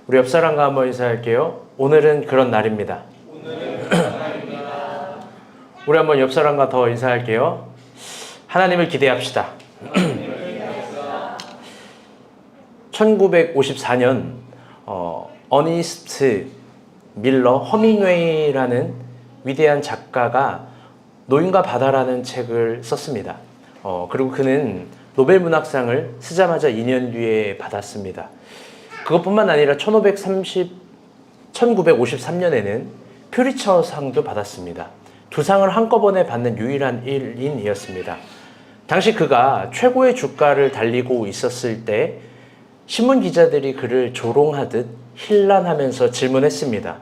우리 옆 사람과 한번 인사할게요. 오늘은 그런 날입니다. 우리 한번 옆 사람과 더 인사할게요. 하나님을 기대합시다. 1954년 어니스트 밀러 허밍웨이라는 위대한 작가가 노인과 바다라는 책을 썼습니다. 그리고 그는 노벨 문학상을 쓰자마자 2년 뒤에 받았습니다. 그것뿐만 아니라 1953년에는 퓨리처상도 받았습니다. 두 상을 한꺼번에 받는 유일한 일인이었습니다. 당시 그가 최고의 주가를 달리고 있었을 때 신문 기자들이 그를 조롱하듯 힐난하면서 질문했습니다.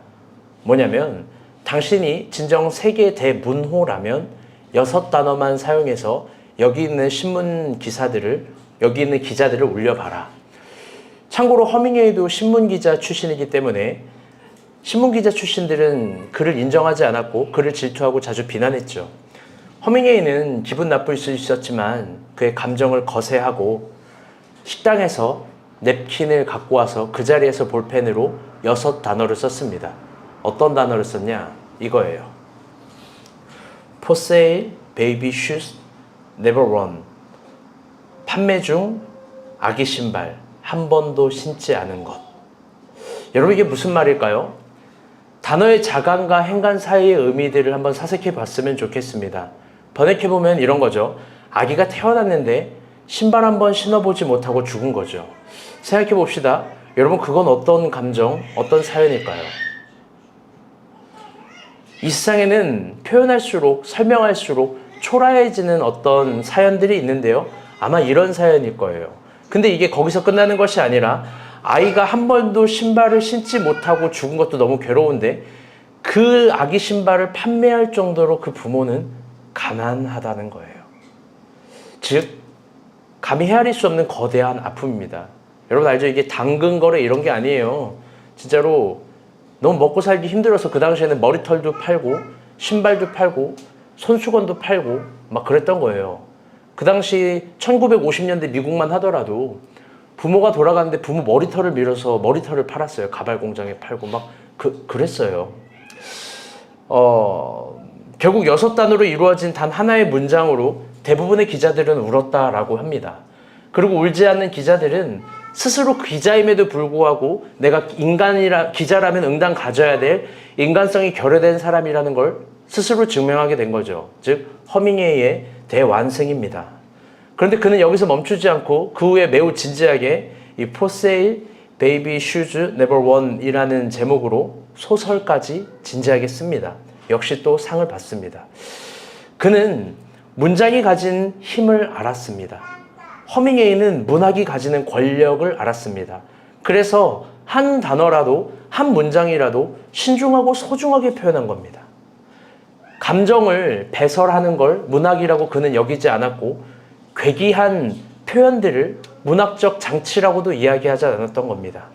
뭐냐면 당신이 진정 세계 대문호라면 6단어만 사용해서 여기 있는 여기 있는 기자들을 울려봐라. 참고로 허밍웨이도 신문기자 출신이기 때문에 신문기자 출신들은 그를 인정하지 않았고 그를 질투하고 자주 비난했죠. 허밍웨이는 기분 나쁠 수 있었지만 그의 감정을 거세하고 식당에서 냅킨을 갖고 와서 그 자리에서 볼펜으로 6단어를 썼습니다. 어떤 단어를 썼냐? 이거예요. For sale, baby shoes, never worn. 판매 중 아기 신발, 한 번도 신지 않은 것. 여러분 이게 무슨 말일까요? 단어의 자간과 행간 사이의 의미들을 한번 사색해 봤으면 좋겠습니다. 번역해보면 이런 거죠. 아기가 태어났는데 신발 한 번 신어보지 못하고 죽은 거죠. 생각해 봅시다. 여러분 그건 어떤 감정, 어떤 사연일까요? 이 세상에는 표현할수록 설명할수록 초라해지는 어떤 사연들이 있는데요. 아마 이런 사연일 거예요. 근데 이게 거기서 끝나는 것이 아니라 아이가 한 번도 신발을 신지 못하고 죽은 것도 너무 괴로운데 그 아기 신발을 판매할 정도로 그 부모는 가난하다는 거예요. 즉 감히 헤아릴 수 없는 거대한 아픔입니다. 여러분 알죠? 이게 당근 거래 이런 게 아니에요. 진짜로 너무 먹고 살기 힘들어서 그 당시에는 머리털도 팔고 신발도 팔고 손수건도 팔고 막 그랬던 거예요. 그 당시 1950년대 미국만 하더라도 부모가 돌아갔는데 부모 머리털을 밀어서 머리털을 팔았어요. 가발 공장에 팔고 막 그랬어요. 결국 6단어로 이루어진 단 하나의 문장으로 대부분의 기자들은 울었다라고 합니다. 그리고 울지 않는 기자들은 스스로 기자임에도 불구하고 내가 기자라면 응당 가져야 될 인간성이 결여된 사람이라는 걸 스스로 증명하게 된 거죠. 즉 허밍웨이의 대완승입니다. 그런데 그는 여기서 멈추지 않고 그 후에 매우 진지하게 이 For Sale, Baby Shoes Never Worn 이라는 제목으로 소설까지 진지하게 씁니다. 역시 또 상을 받습니다. 그는 문장이 가진 힘을 알았습니다. 허밍웨이는 문학이 가지는 권력을 알았습니다. 그래서 한 단어라도 한 문장이라도 신중하고 소중하게 표현한 겁니다. 감정을 배설하는 걸 문학이라고 그는 여기지 않았고 괴기한 표현들을 문학적 장치라고도 이야기하지 않았던 겁니다.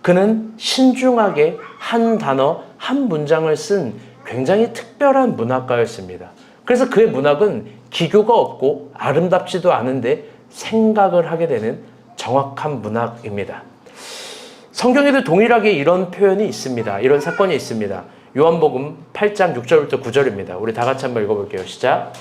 그는 신중하게 한 단어, 한 문장을 쓴 굉장히 특별한 문학가였습니다. 그래서 그의 문학은 기교가 없고 아름답지도 않은데 생각을 하게 되는 정확한 문학입니다. 성경에도 동일하게 이런 표현이 있습니다. 이런 사건이 있습니다. 요한복음 8장 6절부터 9절입니다. 우리 다 같이 한번 읽어볼게요. 시작.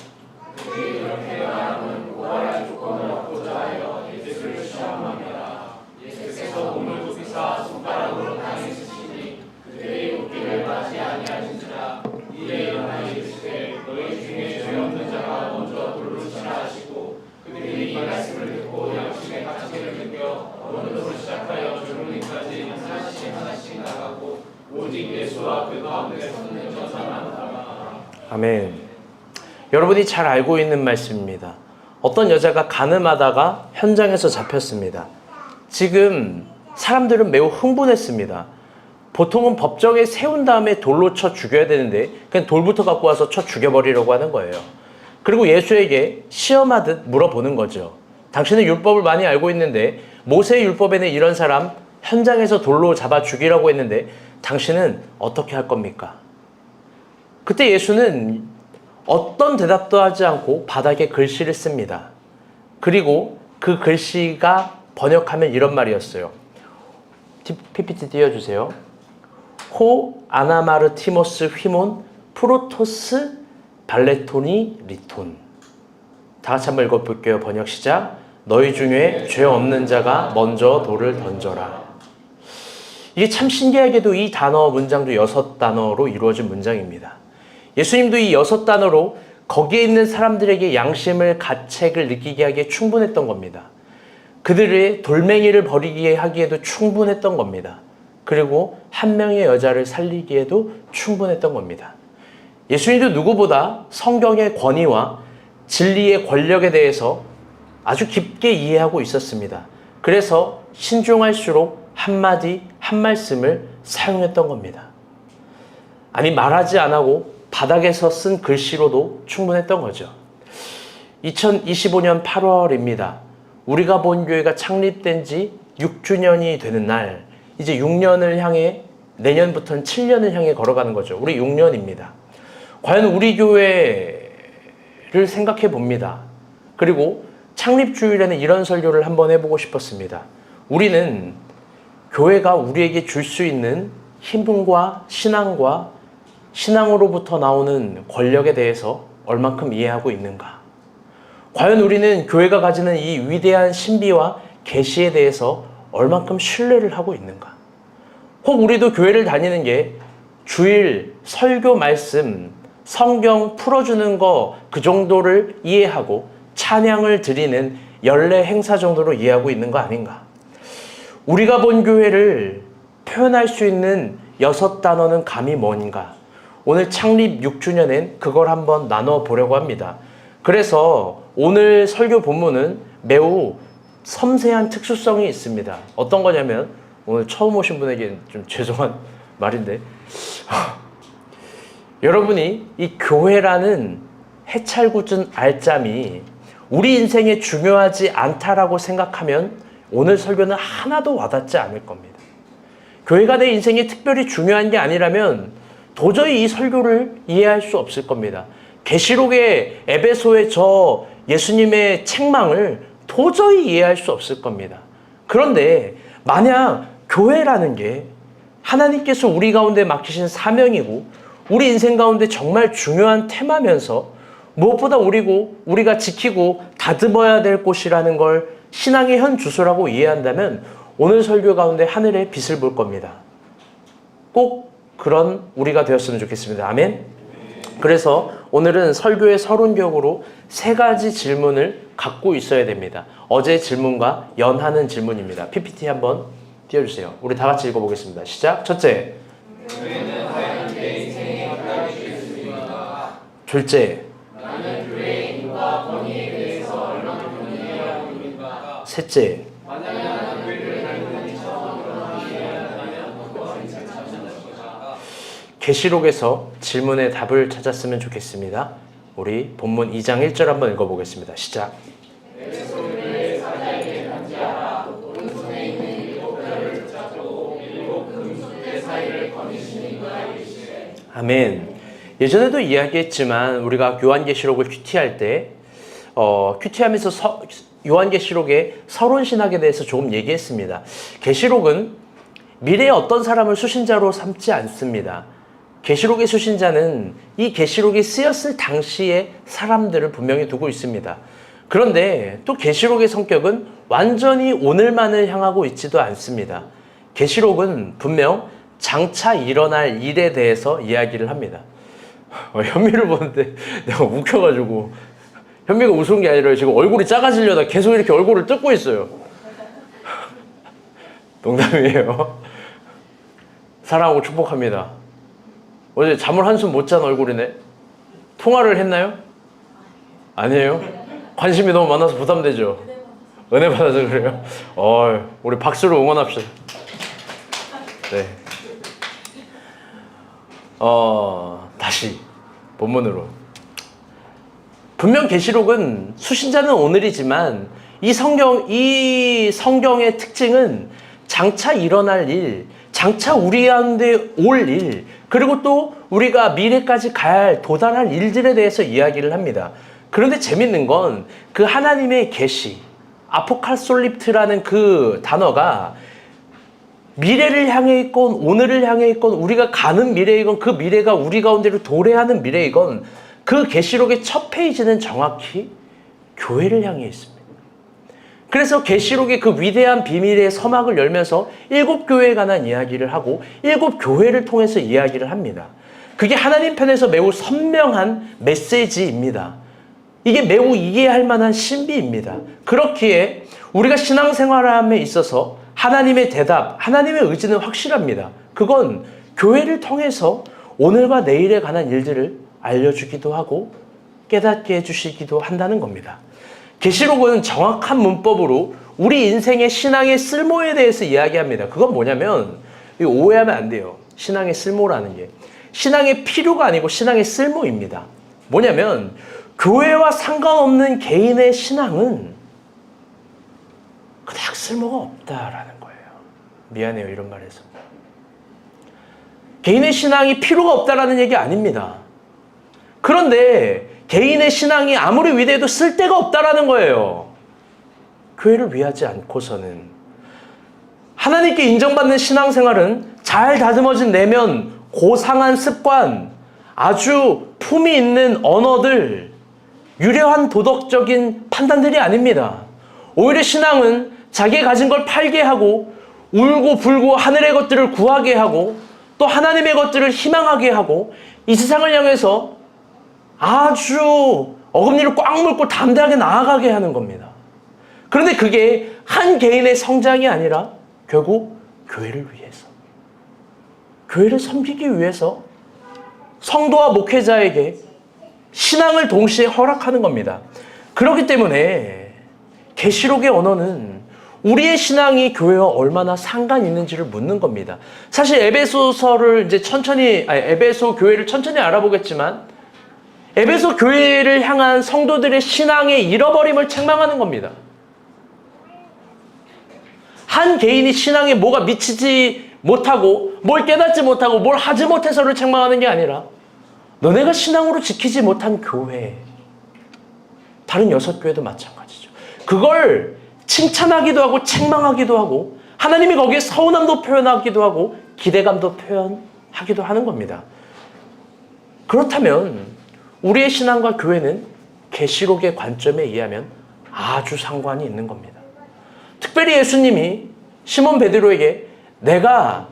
아멘. 여러분이 잘 알고 있는 말씀입니다. 어떤 여자가 가늠하다가 현장에서 잡혔습니다. 지금 사람들은 매우 흥분했습니다. 보통은 법정에 세운 다음에 돌로 쳐 죽여야 되는데 그냥 돌부터 갖고 와서 쳐 죽여버리려고 하는 거예요. 그리고 예수에게 시험하듯 물어보는 거죠. 당신은 율법을 많이 알고 있는데 모세의 율법에는 이런 사람 현장에서 돌로 잡아 죽이라고 했는데 당신은 어떻게 할 겁니까? 그때 예수는 어떤 대답도 하지 않고 바닥에 글씨를 씁니다. 그리고 그 글씨가 번역하면 이런 말이었어요. PPT 띄워주세요. 호 아나마르티모스 휘몬 프로토스 발레토니 리톤. 다 같이 한번 읽어볼게요. 번역 시작. 너희 중에 죄 없는 자가 먼저 돌을 던져라. 이게 참 신기하게도 이 단어 문장도 6단어로 이루어진 문장입니다. 예수님도 이 6단어로 거기에 있는 사람들에게 양심을 가책을 느끼게 하기에 충분했던 겁니다. 그들의 돌멩이를 버리게 하기에도 충분했던 겁니다. 그리고 한 명의 여자를 살리기에도 충분했던 겁니다. 예수님도 누구보다 성경의 권위와 진리의 권력에 대해서 아주 깊게 이해하고 있었습니다. 그래서 신중할수록 한마디 한 말씀을 사용했던 겁니다. 아니 말하지 않고 바닥에서 쓴 글씨로도 충분했던 거죠. 2025년 8월입니다. 우리가 본 교회가 창립된 지 6주년이 되는 날, 이제 6년을 향해, 내년부터는 7년을 향해 걸어가는 거죠. 우리 6년입니다. 과연 우리 교회를 생각해 봅니다. 그리고 창립주일에는 이런 설교를 한번 해보고 싶었습니다. 우리는 교회가 우리에게 줄 수 있는 힘과 신앙과 신앙으로부터 나오는 권력에 대해서 얼만큼 이해하고 있는가? 과연 우리는 교회가 가지는 이 위대한 신비와 계시에 대해서 얼만큼 신뢰를 하고 있는가? 혹 우리도 교회를 다니는 게 주일, 설교 말씀, 성경 풀어주는 거 그 정도를 이해하고 찬양을 드리는 연례 행사 정도로 이해하고 있는 거 아닌가? 우리가 본 교회를 표현할 수 있는 6단어는 감히 뭔가? 오늘 창립 6주년엔 그걸 한번 나눠보려고 합니다. 그래서 오늘 설교 본문은 매우 섬세한 특수성이 있습니다. 어떤 거냐면, 오늘 처음 오신 분에게 좀 죄송한 말인데, 여러분이 이 교회라는 해찰구준 알짬이 우리 인생에 중요하지 않다라고 생각하면 오늘 설교는 하나도 와닿지 않을 겁니다. 교회가 내 인생에 특별히 중요한 게 아니라면 도저히 이 설교를 이해할 수 없을 겁니다. 계시록의 에베소의 저 예수님의 책망을 도저히 이해할 수 없을 겁니다. 그런데 만약 교회라는 게 하나님께서 우리 가운데 맡기신 사명이고 우리 인생 가운데 정말 중요한 테마면서 무엇보다 우리가 지키고 다듬어야 될 곳이라는 걸 신앙의 현 주소라고 이해한다면 오늘 설교 가운데 하늘의 빛을 볼 겁니다. 꼭 그런 우리가 되었으면 좋겠습니다. 아멘. 그래서 오늘은 설교의 서론격으로 3가지 질문을 갖고 있어야 됩니다. 어제의 질문과 연하는 질문입니다. PPT 한번 띄워주세요. 우리 다 같이 읽어보겠습니다. 시작. 첫째, 둘째, 나는 교회의 힘과 권위에 대해서 얼마나 이해하고 있는가? 셋째, 만약 나는 교회를 다니는 이처럼 일어나면 그것은 잘못된 것인가? 계시록에서 질문의 답을 찾았으면 좋겠습니다. 우리 본문 2장 1절 한번 읽어보겠습니다. 시작. 에베소교회 사자에게 편지하라. 오른손에 있는 7별을 붙잡고 7 금숫대 사이를 거니시는 이가 이르시되. 아멘. 예전에도 이야기했지만 우리가 요한계시록을 큐티할 때 큐티하면서 요한계시록의 서론신학에 대해서 조금 얘기했습니다. 계시록은 미래의 어떤 사람을 수신자로 삼지 않습니다. 계시록의 수신자는 이 계시록이 쓰였을 당시의 사람들을 분명히 두고 있습니다. 그런데 또 계시록의 성격은 완전히 오늘만을 향하고 있지도 않습니다. 계시록은 분명 장차 일어날 일에 대해서 이야기를 합니다. 현미를 보는데 내가 웃겨가지고, 현미가 웃은 게 아니라 지금 얼굴이 작아지려다 계속 이렇게 얼굴을 뜯고 있어요. 농담이에요. 사랑하고 축복합니다. 어제 잠을 한숨 못 잔 얼굴이네. 통화를 했나요? 아니에요? 관심이 너무 많아서 부담되죠? 은혜 받아서 그래요? 우리 박수로 응원합시다. 네. 다시 본문으로. 분명 계시록은 수신자는 오늘이지만 이 성경의 특징은 장차 일어날 일, 장차 우리 가운데 올 일, 그리고 또 우리가 미래까지 도달할 일들에 대해서 이야기를 합니다. 그런데 재밌는 건 그 하나님의 계시, 아포칼솔립트라는 그 단어가 미래를 향해 있건 오늘을 향해 있건 우리가 가는 미래이건 그 미래가 우리 가운데로 도래하는 미래이건 그 계시록의 첫 페이지는 정확히 교회를 향해 있습니다. 그래서 계시록의 그 위대한 비밀의 서막을 열면서 7교회에 관한 이야기를 하고 7교회를 통해서 이야기를 합니다. 그게 하나님 편에서 매우 선명한 메시지입니다. 이게 매우 이해할 만한 신비입니다. 그렇기에 우리가 신앙생활함에 있어서 하나님의 대답, 하나님의 의지는 확실합니다. 그건 교회를 통해서 오늘과 내일에 관한 일들을 알려주기도 하고 깨닫게 해주시기도 한다는 겁니다. 계시록은 정확한 문법으로 우리 인생의 신앙의 쓸모에 대해서 이야기합니다. 그건 뭐냐면 오해하면 안 돼요. 신앙의 쓸모라는 게 신앙의 필요가 아니고 신앙의 쓸모입니다. 뭐냐면 교회와 상관없는 개인의 신앙은 그닥 쓸모가 없다라는 거예요. 미안해요, 이런 말해서. 개인의 신앙이 필요가 없다라는 얘기 아닙니다. 그런데 개인의 신앙이 아무리 위대해도 쓸데가 없다라는 거예요. 교회를 위하지 않고서는. 하나님께 인정받는 신앙생활은 잘 다듬어진 내면, 고상한 습관, 아주 품이 있는 언어들, 유려한 도덕적인 판단들이 아닙니다. 오히려 신앙은 자기가 가진 걸 팔게 하고 울고 불고 하늘의 것들을 구하게 하고 또 하나님의 것들을 희망하게 하고 이 세상을 향해서 아주 어금니를 꽉 물고 담대하게 나아가게 하는 겁니다. 그런데 그게 한 개인의 성장이 아니라 결국 교회를 위해서, 교회를 섬기기 위해서 성도와 목회자에게 신앙을 동시에 허락하는 겁니다. 그렇기 때문에 계시록의 언어는 우리의 신앙이 교회와 얼마나 상관이 있는지를 묻는 겁니다. 사실 에베소서를 이제 에베소 교회를 천천히 알아보겠지만 에베소 교회를 향한 성도들의 신앙의 잃어버림을 책망하는 겁니다. 한 개인이 신앙에 뭐가 미치지 못하고 뭘 깨닫지 못하고 뭘 하지 못해서를 책망하는 게 아니라 너네가 신앙으로 지키지 못한 교회, 다른 6교회도 마찬가지죠. 그걸 칭찬하기도 하고 책망하기도 하고 하나님이 거기에 서운함도 표현하기도 하고 기대감도 표현하기도 하는 겁니다. 그렇다면 우리의 신앙과 교회는 계시록의 관점에 의하면 아주 상관이 있는 겁니다. 특별히 예수님이 시몬 베드로에게 내가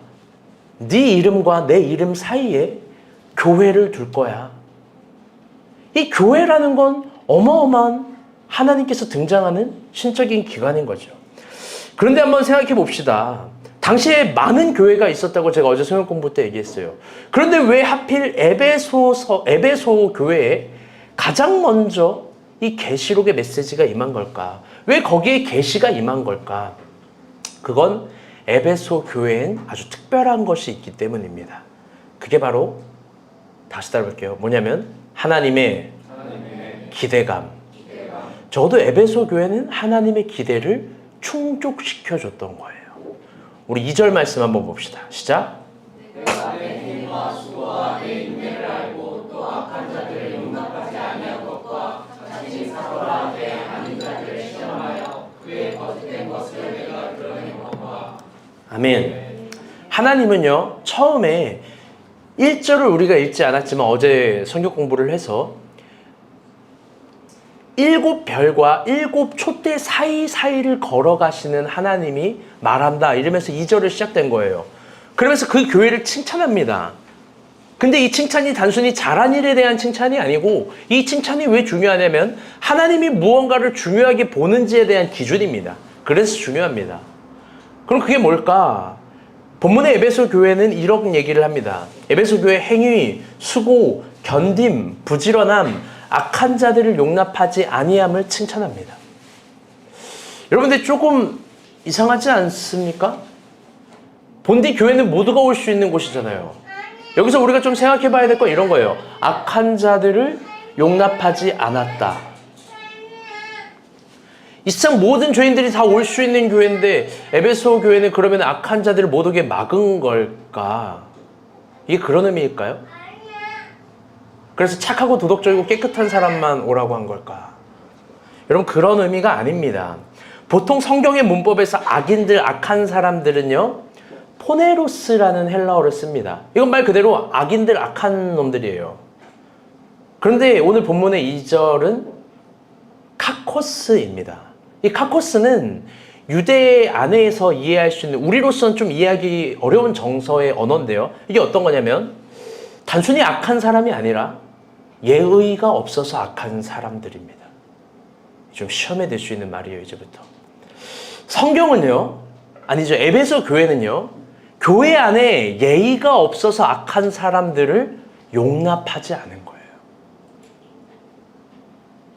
네 이름과 내 이름 사이에 교회를 둘 거야. 이 교회라는 건 어마어마한 하나님께서 등장하는 신적인 기관인 거죠. 그런데 한번 생각해 봅시다. 당시에 많은 교회가 있었다고 제가 어제 성경 공부 때 얘기했어요. 그런데 왜 하필 에베소 교회에 가장 먼저 이 계시록의 메시지가 임한 걸까? 왜 거기에 계시가 임한 걸까? 그건 에베소 교회엔 아주 특별한 것이 있기 때문입니다. 그게 바로 다시 따라볼게요. 뭐냐면 하나님의 기대감. 적어도 에베소 교회는 하나님의 기대를 충족시켜줬던 거예요. 우리 2절 말씀 한번 봅시다. 시작. 내가 내 힘과 수고와 내 인내를 알고 또 악한 자들을 용납하지 아니한 것과 자신이 사로라 내 아닌 자들을 시험하여 그의 거짓된 것을 내가 드러내노라. 아멘. 하나님은요, 처음에 1절을 우리가 읽지 않았지만 어제 성경 공부를 해서 7별과 7촛대 사이사이를 걸어가시는 하나님이 말한다 이러면서 2절을 시작된 거예요. 그러면서 그 교회를 칭찬합니다. 근데 이 칭찬이 단순히 잘한 일에 대한 칭찬이 아니고 이 칭찬이 왜 중요하냐면 하나님이 무언가를 중요하게 보는지에 대한 기준입니다. 그래서 중요합니다. 그럼 그게 뭘까? 본문의 에베소 교회는 이런 얘기를 합니다. 에베소 교회 행위, 수고, 견딤, 부지런함, 악한 자들을 용납하지 아니함을 칭찬합니다. 여러분들 조금 이상하지 않습니까? 본디 교회는 모두가 올 수 있는 곳이잖아요. 여기서 우리가 좀 생각해 봐야 될 건 이런 거예요. 악한 자들을 용납하지 않았다. 이 세상 모든 죄인들이 다 올 수 있는 교회인데 에베소 교회는 그러면 악한 자들을 못 오게 막은 걸까? 이게 그런 의미일까요? 그래서 착하고 도덕적이고 깨끗한 사람만 오라고 한 걸까? 여러분, 그런 의미가 아닙니다. 보통 성경의 문법에서 악인들, 악한 사람들은요, 포네로스라는 헬라어를 씁니다. 이건 말 그대로 악인들, 악한 놈들이에요. 그런데 오늘 본문의 2절은 카코스입니다. 이 카코스는 유대 안에서 이해할 수 있는, 우리로서는 좀 이해하기 어려운 정서의 언어인데요. 이게 어떤 거냐면 단순히 악한 사람이 아니라 예의가 없어서 악한 사람들입니다. 좀 시험에 들 수 있는 말이에요, 이제부터. 성경은요, 아니죠, 에베소 교회는요, 교회 안에 예의가 없어서 악한 사람들을 용납하지 않은 거예요.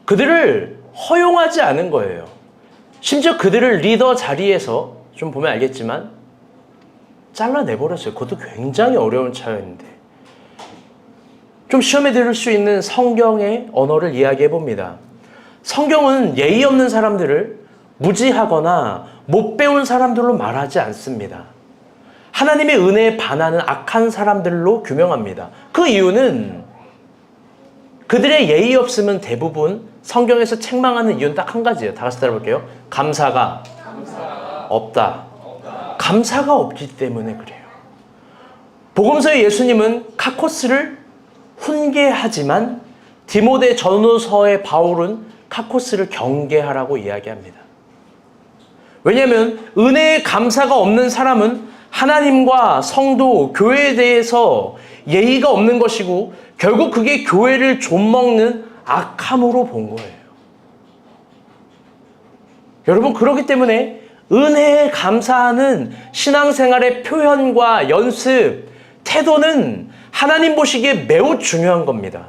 그들을 허용하지 않은 거예요. 심지어 그들을 리더 자리에서 좀 보면 알겠지만 잘라내버렸어요. 그것도 굉장히 어려운 차이였는데. 좀 시험에 들 수 있는 성경의 언어를 이야기해 봅니다. 성경은 예의 없는 사람들을 무지하거나 못 배운 사람들로 말하지 않습니다. 하나님의 은혜에 반하는 악한 사람들로 규명합니다. 그 이유는 그들의 예의 없음은 대부분 성경에서 책망하는 이유는 딱 한 가지예요. 다 같이 따라볼게요. 감사가 없다. 감사가 없기 때문에 그래요. 복음서의 예수님은 카코스를 훈계하지만 디모데 전후서의 바울은 카코스를 경계하라고 이야기합니다. 왜냐하면 은혜에 감사가 없는 사람은 하나님과 성도, 교회에 대해서 예의가 없는 것이고 결국 그게 교회를 좀먹는 악함으로 본 거예요. 여러분, 그렇기 때문에 은혜에 감사하는 신앙생활의 표현과 연습, 태도는 하나님 보시기에 매우 중요한 겁니다.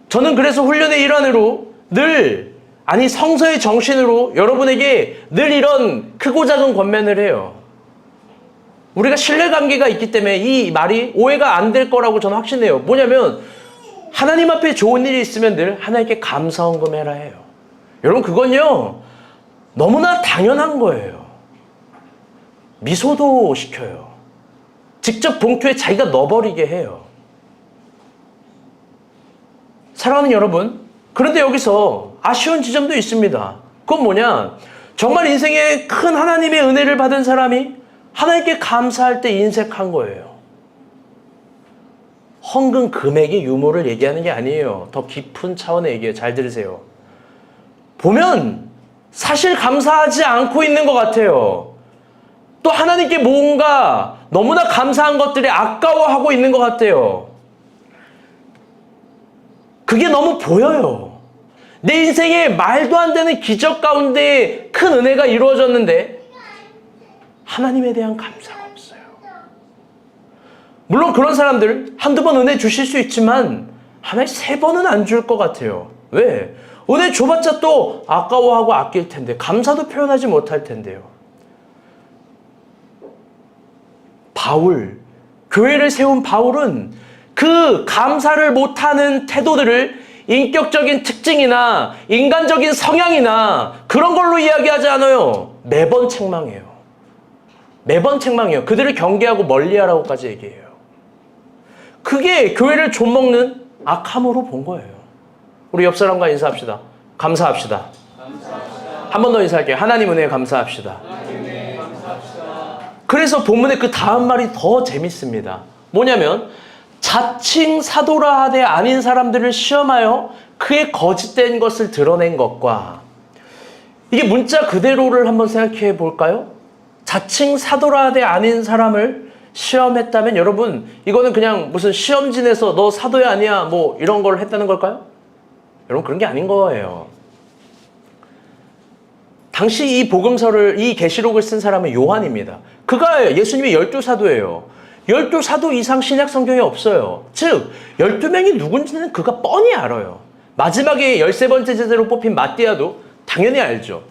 저는 그래서 훈련의 일환으로 성서의 정신으로 여러분에게 늘 이런 크고 작은 권면을 해요. 우리가 신뢰관계가 있기 때문에 이 말이 오해가 안 될 거라고 저는 확신해요. 뭐냐면 하나님 앞에 좋은 일이 있으면 늘 하나님께 감사헌금 해라 해요. 여러분, 그건요 너무나 당연한 거예요. 미소도 시켜요. 직접 봉투에 자기가 넣어버리게 해요. 사랑하는 여러분, 그런데 여기서 아쉬운 지점도 있습니다. 그건 뭐냐? 정말 인생에 큰 하나님의 은혜를 받은 사람이 하나님께 감사할 때 인색한 거예요. 헌금 금액의 유무를 얘기하는 게 아니에요. 더 깊은 차원의 얘기예요. 잘 들으세요. 보면 사실 감사하지 않고 있는 것 같아요. 또 하나님께 뭔가 너무나 감사한 것들이 아까워하고 있는 것 같아요. 그게 너무 보여요. 내 인생에 말도 안 되는 기적 가운데 큰 은혜가 이루어졌는데 하나님에 대한 감사가 없어요. 물론 그런 사람들 한두 번 은혜 주실 수 있지만 하나에 3번은 안 줄 것 같아요. 왜? 은혜 줘봤자 또 아까워하고 아낄 텐데 감사도 표현하지 못할 텐데요. 교회를 세운 바울은 그 감사를 못하는 태도들을 인격적인 특징이나 인간적인 성향이나 그런 걸로 이야기하지 않아요. 매번 책망해요. 그들을 경계하고 멀리하라고까지 얘기해요. 그게 교회를 좀먹는 악함으로 본 거예요. 우리 옆 사람과 인사합시다. 감사합시다. 한 번 더 인사할게요. 하나님 은혜에 감사합시다. 그래서 본문의 그 다음 말이 더 재밌습니다. 뭐냐면 자칭 사도라 하되 아닌 사람들을 시험하여 그의 거짓된 것을 드러낸 것과, 이게 문자 그대로를 한번 생각해 볼까요? 자칭 사도라 하되 아닌 사람을 시험했다면 여러분, 이거는 그냥 무슨 시험진에서 너 사도야 아니야 뭐 이런 걸 했다는 걸까요? 여러분, 그런 게 아닌 거예요. 당시 이 복음서를, 이 계시록을 쓴 사람은 요한입니다. 그가 예수님의 12사도예요. 12사도 이상 신약 성경에 없어요. 즉 12명이 누군지는 그가 뻔히 알아요. 마지막에 13번째 제자로 뽑힌 마띠아도 당연히 알죠.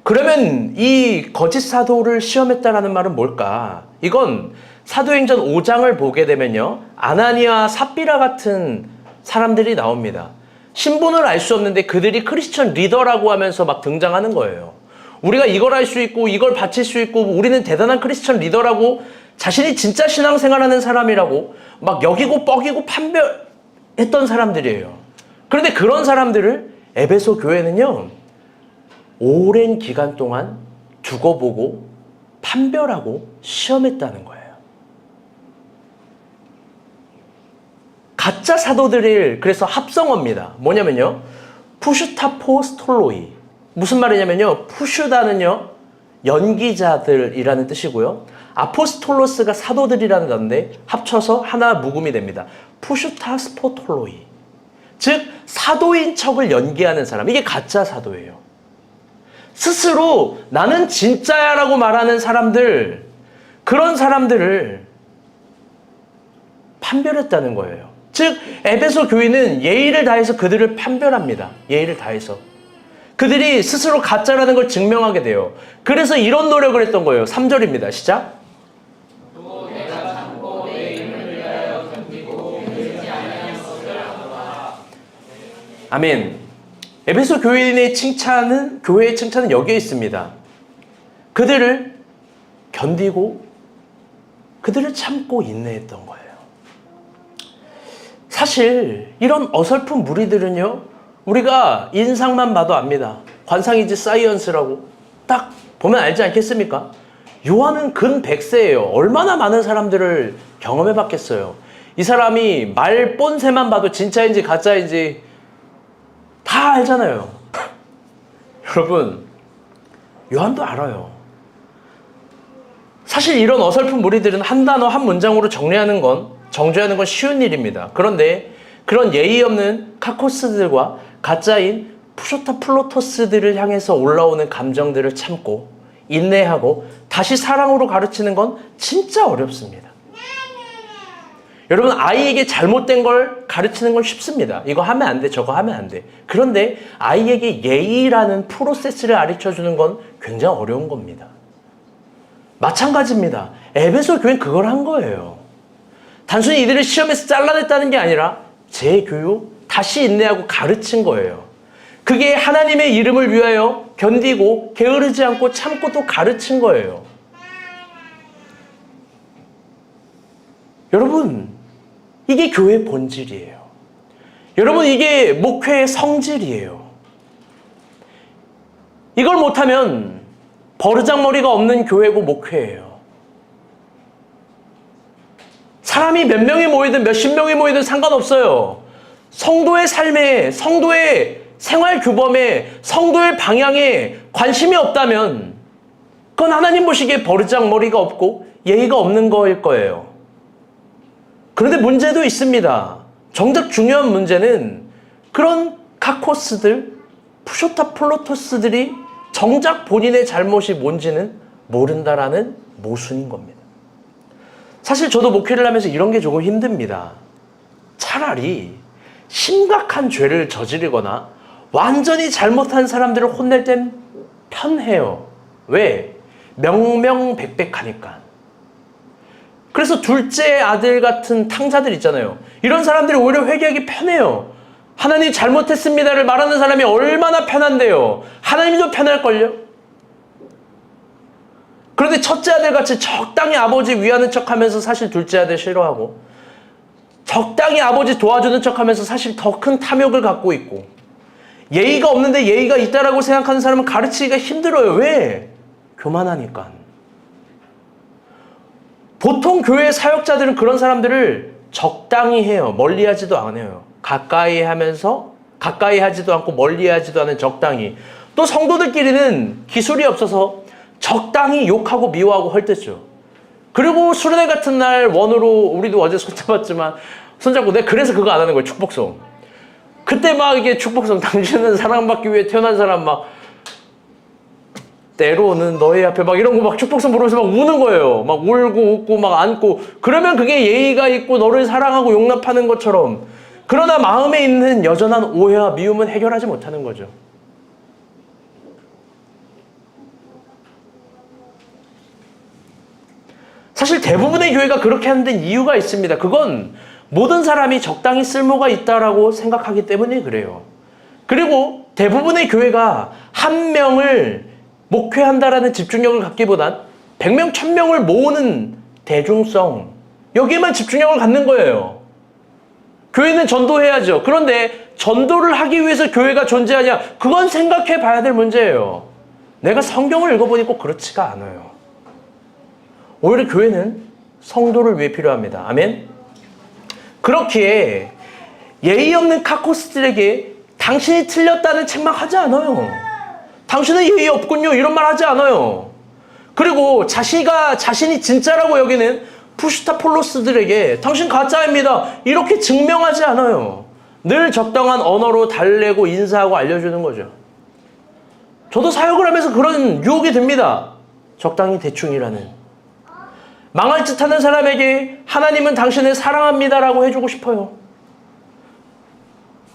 그러면 이 거짓 사도를 시험했다라는 말은 뭘까? 이건 사도행전 5장을 보게 되면요, 아나니아, 삽비라 같은 사람들이 나옵니다. 신분을 알 수 없는데 그들이 크리스천 리더라고 하면서 막 등장하는 거예요. 우리가 이걸 할 수 있고 이걸 바칠 수 있고 우리는 대단한 크리스천 리더라고, 자신이 진짜 신앙생활하는 사람이라고 막 여기고 뻐기고 판별했던 사람들이에요. 그런데 그런 사람들을 에베소 교회는요, 오랜 기간 동안 두고 보고 판별하고 시험했다는 거예요. 가짜 사도들을 그래서 합성어입니다. 뭐냐면요. 푸슈타포스톨로이. 무슨 말이냐면요. 푸슈다는요. 연기자들이라는 뜻이고요. 아포스톨로스가 사도들이라는 건데 합쳐서 하나 묵음이 됩니다. 푸슈타스포톨로이. 즉 사도인 척을 연기하는 사람. 이게 가짜 사도예요. 스스로 나는 진짜야 라고 말하는 사람들, 그런 사람들을 판별했다는 거예요. 즉 에베소 교회는 예의를 다해서 그들을 판별합니다. 예의를 다해서. 그들이 스스로 가짜라는 걸 증명하게 돼요. 그래서 이런 노력을 했던 거예요. 3절입니다. 시작. 또 내가 참고 내 이름을 위하여 견디고 그러지 아니한 것을 하노라. 아멘. 에베소 교회의 칭찬은 여기에 있습니다. 그들을 견디고 그들을 참고 인내했던 거예요. 사실 이런 어설픈 무리들은요, 우리가 인상만 봐도 압니다. 관상이지 사이언스라고 딱 보면 알지 않겠습니까? 요한은 근 100세예요. 얼마나 많은 사람들을 경험해 봤겠어요. 이 사람이 말 본새만 봐도 진짜인지 가짜인지 다 알잖아요. 여러분, 요한도 알아요. 사실 이런 어설픈 무리들은 한 단어 한 문장으로 정조하는 건 쉬운 일입니다. 그런데 그런 예의 없는 카코스들과 가짜인 푸쇼타플로토스들을 향해서 올라오는 감정들을 참고 인내하고 다시 사랑으로 가르치는 건 진짜 어렵습니다. 여러분, 아이에게 잘못된 걸 가르치는 건 쉽습니다. 이거 하면 안 돼, 저거 하면 안 돼. 그런데 아이에게 예의라는 프로세스를 가르쳐주는 건 굉장히 어려운 겁니다. 마찬가지입니다. 에베소 교회는 그걸 한 거예요. 단순히 이들을 시험에서 잘라냈다는 게 아니라 재교육, 다시 인내하고 가르친 거예요. 그게 하나님의 이름을 위하여 견디고 게으르지 않고 참고 또 가르친 거예요. 여러분, 이게 교회의 본질이에요. 여러분, 이게 목회의 성질이에요. 이걸 못하면 버르장머리가 없는 교회고 목회예요. 사람이 몇 명이 모이든 몇십 명이 모이든 상관없어요. 성도의 삶에, 성도의 생활 규범에, 성도의 방향에 관심이 없다면 그건 하나님 보시기에 버르장머리가 없고 예의가 없는 거일 거예요. 그런데 문제도 있습니다. 정작 중요한 문제는 그런 카코스들, 푸쇼타플로토스들이 정작 본인의 잘못이 뭔지는 모른다라는 모순인 겁니다. 사실 저도 목회를 하면서 이런 게 조금 힘듭니다. 차라리 심각한 죄를 저지르거나 완전히 잘못한 사람들을 혼낼 땐 편해요. 왜? 명명백백하니까. 그래서 둘째 아들 같은 탕자들 있잖아요. 이런 사람들이 오히려 회개하기 편해요. 하나님 잘못했습니다를 말하는 사람이 얼마나 편한데요. 하나님도 편할걸요. 그런데 첫째 아들같이 적당히 아버지 위하는 척하면서 사실 둘째 아들 싫어하고, 적당히 아버지 도와주는 척하면서 사실 더 큰 탐욕을 갖고 있고, 예의가 없는데 예의가 있다라고 생각하는 사람은 가르치기가 힘들어요. 왜? 교만하니까. 보통 교회 사역자들은 그런 사람들을 적당히 해요. 멀리하지도 않아요. 가까이 하지도 않고 멀리하지도 않은 적당히. 또 성도들끼리는 기술이 없어서 적당히 욕하고 미워하고 헐뜯죠. 그리고 수련회 같은 날 원으로, 우리도 어제 손잡고 내가 그래서 그거 안 하는 거예요. 축복송. 그때 막 이게 축복송, 당신은 사랑받기 위해 태어난 사람 막 때로는 너의 앞에 막 이런 거 막 축복송 부르면서 막 우는 거예요. 막 울고 웃고 막 안고. 그러면 그게 예의가 있고 너를 사랑하고 용납하는 것처럼. 그러나 마음에 있는 여전한 오해와 미움은 해결하지 못하는 거죠. 사실 대부분의 교회가 그렇게 하는 데는 이유가 있습니다. 그건 모든 사람이 적당히 쓸모가 있다라고 생각하기 때문에 그래요. 그리고 대부분의 교회가 한 명을 목회한다라는 집중력을 갖기보단 100명, 1000명을 모으는 대중성, 여기에만 집중력을 갖는 거예요. 교회는 전도해야죠. 그런데 전도를 하기 위해서 교회가 존재하냐? 그건 생각해 봐야 될 문제예요. 내가 성경을 읽어보니 꼭 그렇지가 않아요. 오히려 교회는 성도를 위해 필요합니다. 아멘? 그렇기에 예의 없는 카코스들에게 당신이 틀렸다는 책망하지 않아요. 당신은 예의 없군요. 이런 말 하지 않아요. 그리고 자신이 진짜라고 여기는 푸시타폴로스들에게 당신 가짜입니다. 이렇게 증명하지 않아요. 늘 적당한 언어로 달래고 인사하고 알려주는 거죠. 저도 사역을 하면서 그런 유혹이 듭니다. 적당히 대충이라는. 망할 짓 하는 사람에게 하나님은 당신을 사랑합니다라고 해주고 싶어요.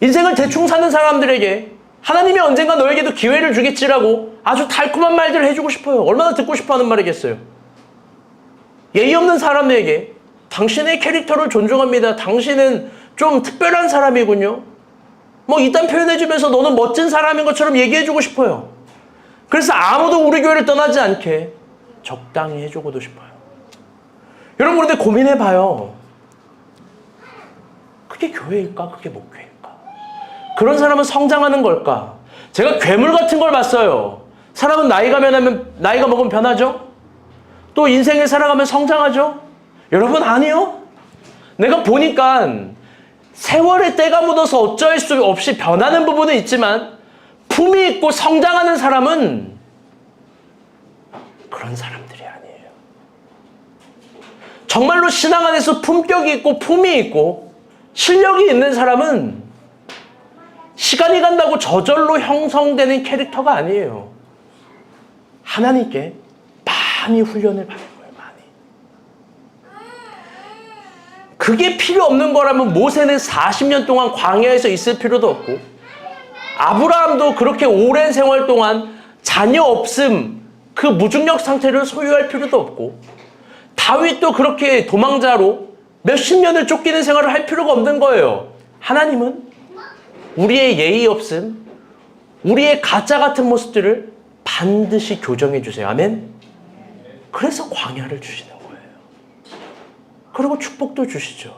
인생을 대충 사는 사람들에게 하나님이 언젠가 너에게도 기회를 주겠지라고 아주 달콤한 말들을 해주고 싶어요. 얼마나 듣고 싶어하는 말이겠어요. 예의 없는 사람에게 당신의 캐릭터를 존중합니다. 당신은 좀 특별한 사람이군요. 뭐 이딴 표현해주면서 너는 멋진 사람인 것처럼 얘기해주고 싶어요. 그래서 아무도 우리 교회를 떠나지 않게 적당히 해주고도 싶어요. 여러분 그런데 고민해봐요. 그게 교회일까? 그게 목회일까? 그런 사람은 성장하는 걸까? 제가 괴물 같은 걸 봤어요. 사람은 나이가 먹으면 변하죠? 또 인생을 살아가면 성장하죠? 여러분 아니요. 내가 보니까 세월의 때가 묻어서 어쩔 수 없이 변하는 부분은 있지만 품이 있고 성장하는 사람은 그런 사람들이 아니에요. 정말로 신앙 안에서 품격이 있고 품이 있고 실력이 있는 사람은 시간이 간다고 저절로 형성되는 캐릭터가 아니에요. 하나님께 많이 훈련을 받는 거예요. 많이. 그게 필요 없는 거라면 모세는 40년 동안 광야에서 있을 필요도 없고 아브라함도 그렇게 오랜 생활 동안 자녀 없음 그 무중력 상태를 소유할 필요도 없고 다윗도 그렇게 도망자로 몇십 년을 쫓기는 생활을 할 필요가 없는 거예요. 하나님은 우리의 예의 없음, 우리의 가짜 같은 모습들을 반드시 교정해 주세요. 아멘? 그래서 광야를 주시는 거예요. 그리고 축복도 주시죠.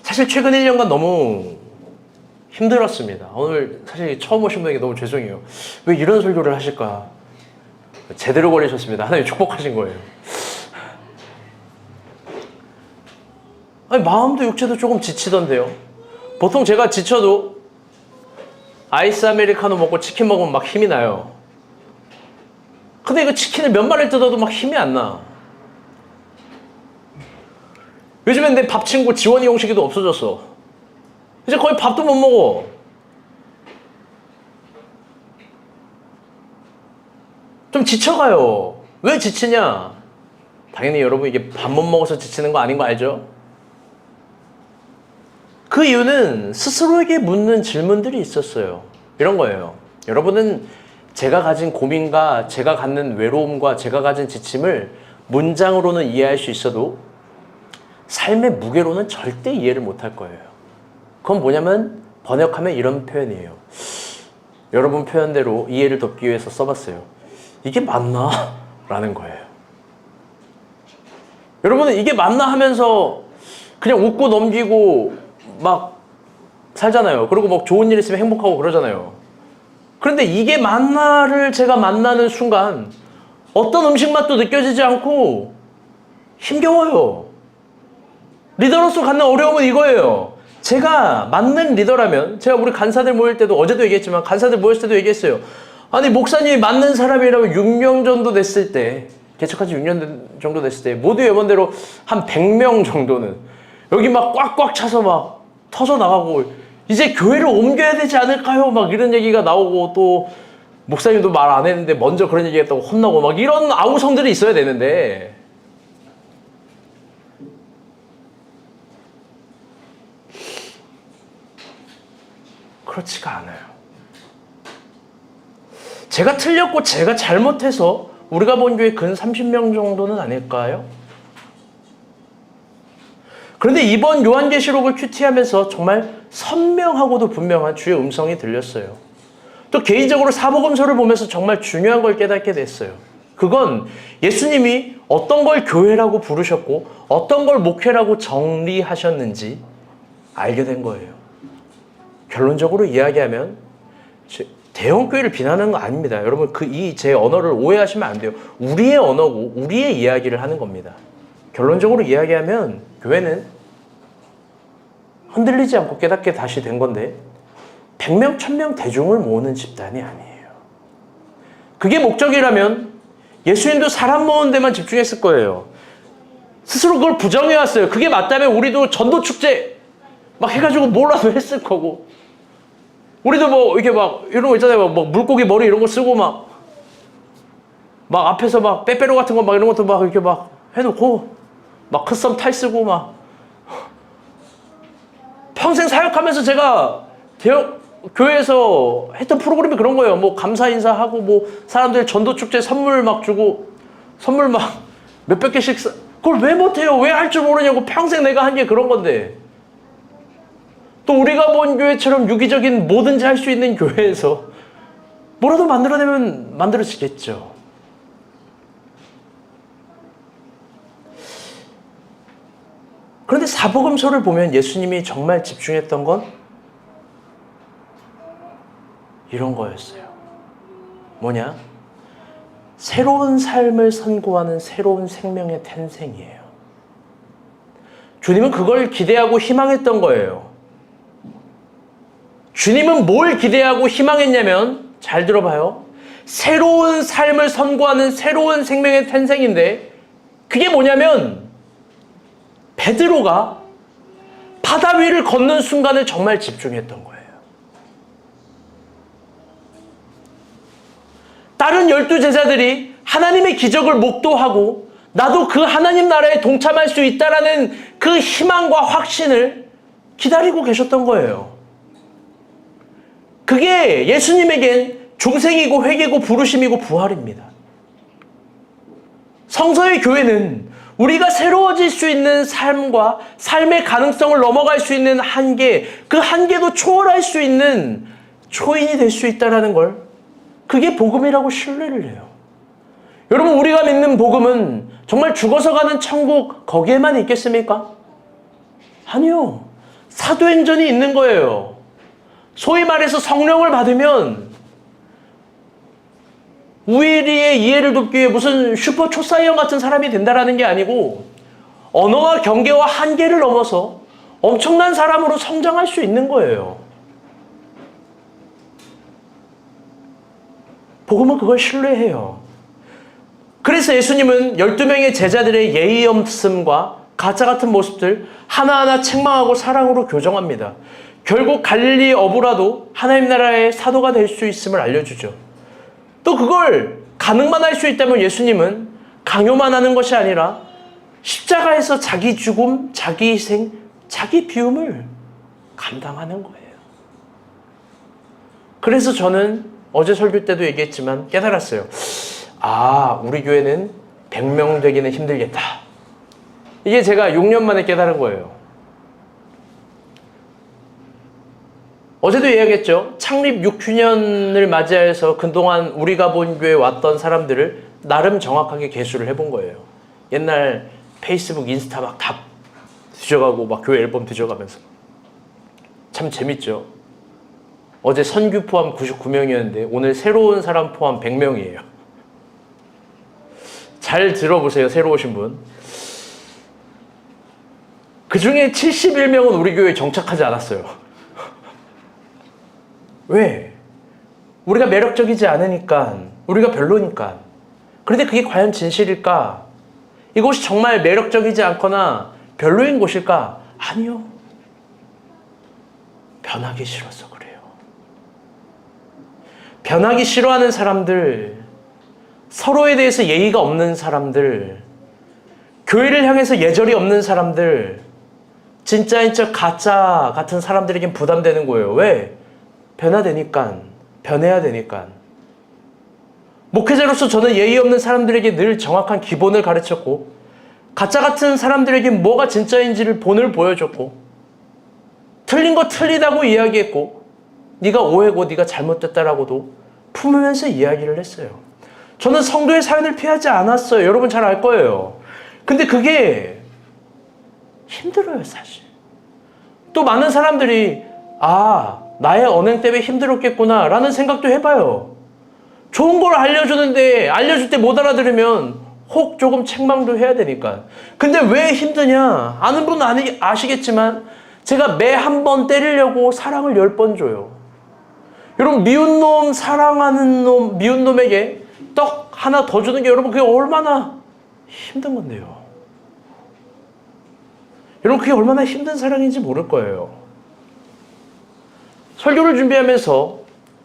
사실 최근 1년간 너무 힘들었습니다. 오늘 사실 처음 오신 분에게 너무 죄송해요. 왜 이런 설교를 하실까? 제대로 걸리셨습니다. 하나님 축복하신 거예요. 아니, 마음도 육체도 조금 지치던데요. 보통 제가 지쳐도 아이스 아메리카노 먹고 치킨 먹으면 막 힘이 나요. 근데 이거 치킨을 몇 마리를 뜯어도 막 힘이 안 나. 요즘엔 내 밥 친구 지원이 형식이도 없어졌어. 이제 거의 밥도 못 먹어. 좀 지쳐가요. 왜 지치냐? 당연히 여러분 이게 밥 못 먹어서 지치는 거 아닌 거 알죠? 그 이유는 스스로에게 묻는 질문들이 있었어요. 이런 거예요. 여러분은 제가 가진 고민과 제가 갖는 외로움과 제가 가진 지침을 문장으로는 이해할 수 있어도 삶의 무게로는 절대 이해를 못할 거예요. 그건 뭐냐면 번역하면 이런 표현이에요. 여러분 표현대로 이해를 돕기 위해서 써봤어요. 이게 맞나? 라는 거예요. 여러분은 이게 맞나 하면서 그냥 웃고 넘기고 막 살잖아요. 그리고 막 좋은 일 있으면 행복하고 그러잖아요. 그런데 이게 맞나를 제가 만나는 순간 어떤 음식 맛도 느껴지지 않고 힘겨워요. 리더로서 갖는 어려움은 이거예요. 제가 맞는 리더라면, 제가 우리 간사들 모일 때도 어제도 얘기했지만 간사들 모였을 때도 얘기했어요. 아니 목사님이 맞는 사람이라면 6명 정도 됐을 때, 개척한 지 6년 정도 됐을 때 모두 예번대로 한 100명 정도는 여기 막 꽉꽉 차서 막 터져 나가고 이제 교회를 옮겨야 되지 않을까요? 막 이런 얘기가 나오고 또 목사님도 말 안 했는데 먼저 그런 얘기 했다고 혼나고 막 이런 아우성들이 있어야 되는데 그렇지가 않아요. 제가 틀렸고 제가 잘못해서 우리가 본 교회 근 30명 정도는 아닐까요? 그런데 이번 요한계시록을 큐티하면서 정말 선명하고도 분명한 주의 음성이 들렸어요. 또 개인적으로 사복음서를 보면서 정말 중요한 걸 깨닫게 됐어요. 그건 예수님이 어떤 걸 교회라고 부르셨고 어떤 걸 목회라고 정리하셨는지 알게 된 거예요. 결론적으로 이야기하면 대형 교회를 비난하는 거 아닙니다. 여러분 제 언어를 오해하시면 안 돼요. 우리의 언어고 우리의 이야기를 하는 겁니다. 결론적으로 이야기하면 교회는 흔들리지 않고 깨닫게 다시 된 건데 100명, 1000명 대중을 모으는 집단이 아니에요. 그게 목적이라면 예수님도 사람 모으는 데만 집중했을 거예요. 스스로 그걸 부정해왔어요. 그게 맞다면 우리도 전도축제 막 해가지고 뭐라도 했을 거고, 우리도 뭐 이렇게 막 이런 거 있잖아요. 막 물고기 머리 이런 거 쓰고 막 앞에서 막 빼빼로 같은 거 막 이런 것도 막 이렇게 막 해놓고 막 컷썸 탈 쓰고 막 평생 사역하면서 제가 교회에서 했던 프로그램이 그런 거예요. 뭐 감사 인사하고 뭐 사람들 전도축제 선물 막 주고 선물 막 몇백 개씩 그걸 왜 못해요? 왜 할 줄 모르냐고. 평생 내가 한 게 그런 건데. 또 우리가 본 교회처럼 유기적인 뭐든지 할 수 있는 교회에서 뭐라도 만들어내면 만들어지겠죠. 그런데 사복음서를 보면 예수님이 정말 집중했던 건 이런 거였어요. 뭐냐? 새로운 삶을 선고하는 새로운 생명의 탄생이에요. 주님은 그걸 기대하고 희망했던 거예요. 주님은 뭘 기대하고 희망했냐면, 잘 들어봐요. 새로운 삶을 선고하는 새로운 생명의 탄생인데, 그게 뭐냐면 베드로가 바다 위를 걷는 순간을 정말 집중했던 거예요. 다른 12제자들이 하나님의 기적을 목도하고 나도 그 하나님 나라에 동참할 수 있다라는 그 희망과 확신을 기다리고 계셨던 거예요. 그게 예수님에겐 중생이고 회개고 부르심이고 부활입니다. 성서의 교회는 우리가 새로워질 수 있는 삶과 삶의 가능성을 넘어갈 수 있는 한계, 그 한계도 초월할 수 있는 초인이 될 수 있다는 걸, 그게 복음이라고 신뢰를 해요. 여러분, 우리가 믿는 복음은 정말 죽어서 가는 천국 거기에만 있겠습니까? 아니요. 사도행전이 있는 거예요. 소위 말해서 성령을 받으면 우리의 이해를 돕기 위해 무슨 슈퍼 초사이언 같은 사람이 된다라는 게 아니고 언어와 경계와 한계를 넘어서 엄청난 사람으로 성장할 수 있는 거예요. 복음은 그걸 신뢰해요. 그래서 예수님은 12명의 제자들의 예의 없음과 가짜 같은 모습들 하나하나 책망하고 사랑으로 교정합니다. 결국 갈릴리 어부라도 하나님 나라의 사도가 될 수 있음을 알려주죠. 또 그걸 가능만 할 수 있다면 예수님은 강요만 하는 것이 아니라 십자가에서 자기 죽음, 자기 희생, 자기 비움을 감당하는 거예요. 그래서 저는 어제 설교 때도 얘기했지만 깨달았어요. 아, 우리 교회는 100명 되기는 힘들겠다. 이게 제가 6년 만에 깨달은 거예요. 어제도 이야기했죠. 창립 6주년을 맞이해서 그동안 우리가 본 교회에 왔던 사람들을 나름 정확하게 계수를 해본 거예요. 옛날 페이스북, 인스타 막 다 뒤져가고 막 교회 앨범 뒤져가면서. 참 재밌죠. 어제 선규 포함 99명이었는데 오늘 새로운 사람 포함 100명이에요. 잘 들어보세요, 새로 오신 분. 그 중에 71명은 우리 교회에 정착하지 않았어요. 왜? 우리가 매력적이지 않으니까, 우리가 별로니까. 그런데 그게 과연 진실일까? 이곳이 정말 매력적이지 않거나 별로인 곳일까? 아니요. 변하기 싫어서 그래요. 변하기 싫어하는 사람들, 서로에 대해서 예의가 없는 사람들, 교회를 향해서 예절이 없는 사람들, 진짜인 척 가짜 같은 사람들에겐 부담되는 거예요. 왜? 변화되니까, 변해야 되니까. 목회자로서 저는 예의 없는 사람들에게 늘 정확한 기본을 가르쳤고, 가짜 같은 사람들에게 뭐가 진짜인지를 본을 보여줬고, 틀린 거 틀리다고 이야기했고, 네가 오해고 네가 잘못됐다라고도 품으면서 이야기를 했어요. 저는 성도의 사연을 피하지 않았어요. 여러분 잘 알 거예요. 근데 그게 힘들어요, 사실. 또 많은 사람들이 나의 언행 때문에 힘들었겠구나 라는 생각도 해봐요. 좋은 걸 알려주는데 알려줄 때 못 알아들으면 혹 조금 책망도 해야 되니까. 근데 왜 힘드냐? 아는 분은 아시겠지만 제가 매 한 번 때리려고 사랑을 10번 줘요. 여러분, 미운 놈 사랑하는 놈, 미운 놈에게 떡 하나 더 주는 게 여러분 그게 얼마나 힘든 건데요. 여러분, 그게 얼마나 힘든 사랑인지 모를 거예요. 설교를 준비하면서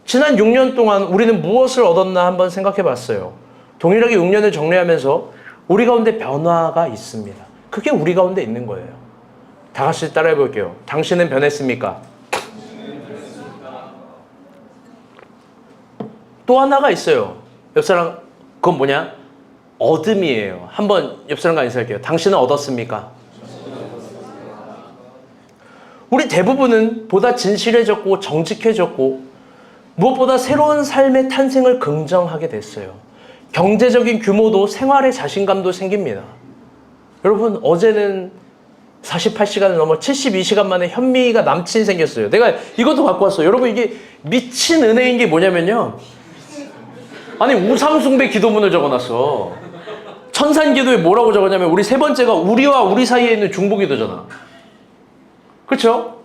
지난 6년 동안 우리는 무엇을 얻었나 한번 생각해 봤어요. 동일하게 6년을 정리하면서 우리 가운데 변화가 있습니다. 그게 우리 가운데 있는 거예요. 다 같이 따라해 볼게요. 당신은 변했습니까? 또 하나가 있어요. 옆 사람, 그건 뭐냐? 얻음이에요. 한번 옆 사람과 인사할게요. 당신은 얻었습니까? 우리 대부분은 보다 진실해졌고 정직해졌고 무엇보다 새로운 삶의 탄생을 긍정하게 됐어요. 경제적인 규모도 생활의 자신감도 생깁니다. 여러분, 어제는 48시간을 넘어 72시간 만에 현미가 남친이 생겼어요. 내가 이것도 갖고 왔어요. 여러분, 이게 미친 은혜인 게 뭐냐면요. 아니, 우상숭배 기도문을 적어놨어. 천산기도에 뭐라고 적었냐면 우리 세 번째가 우리와 우리 사이에 있는 중보기도잖아. 그렇죠?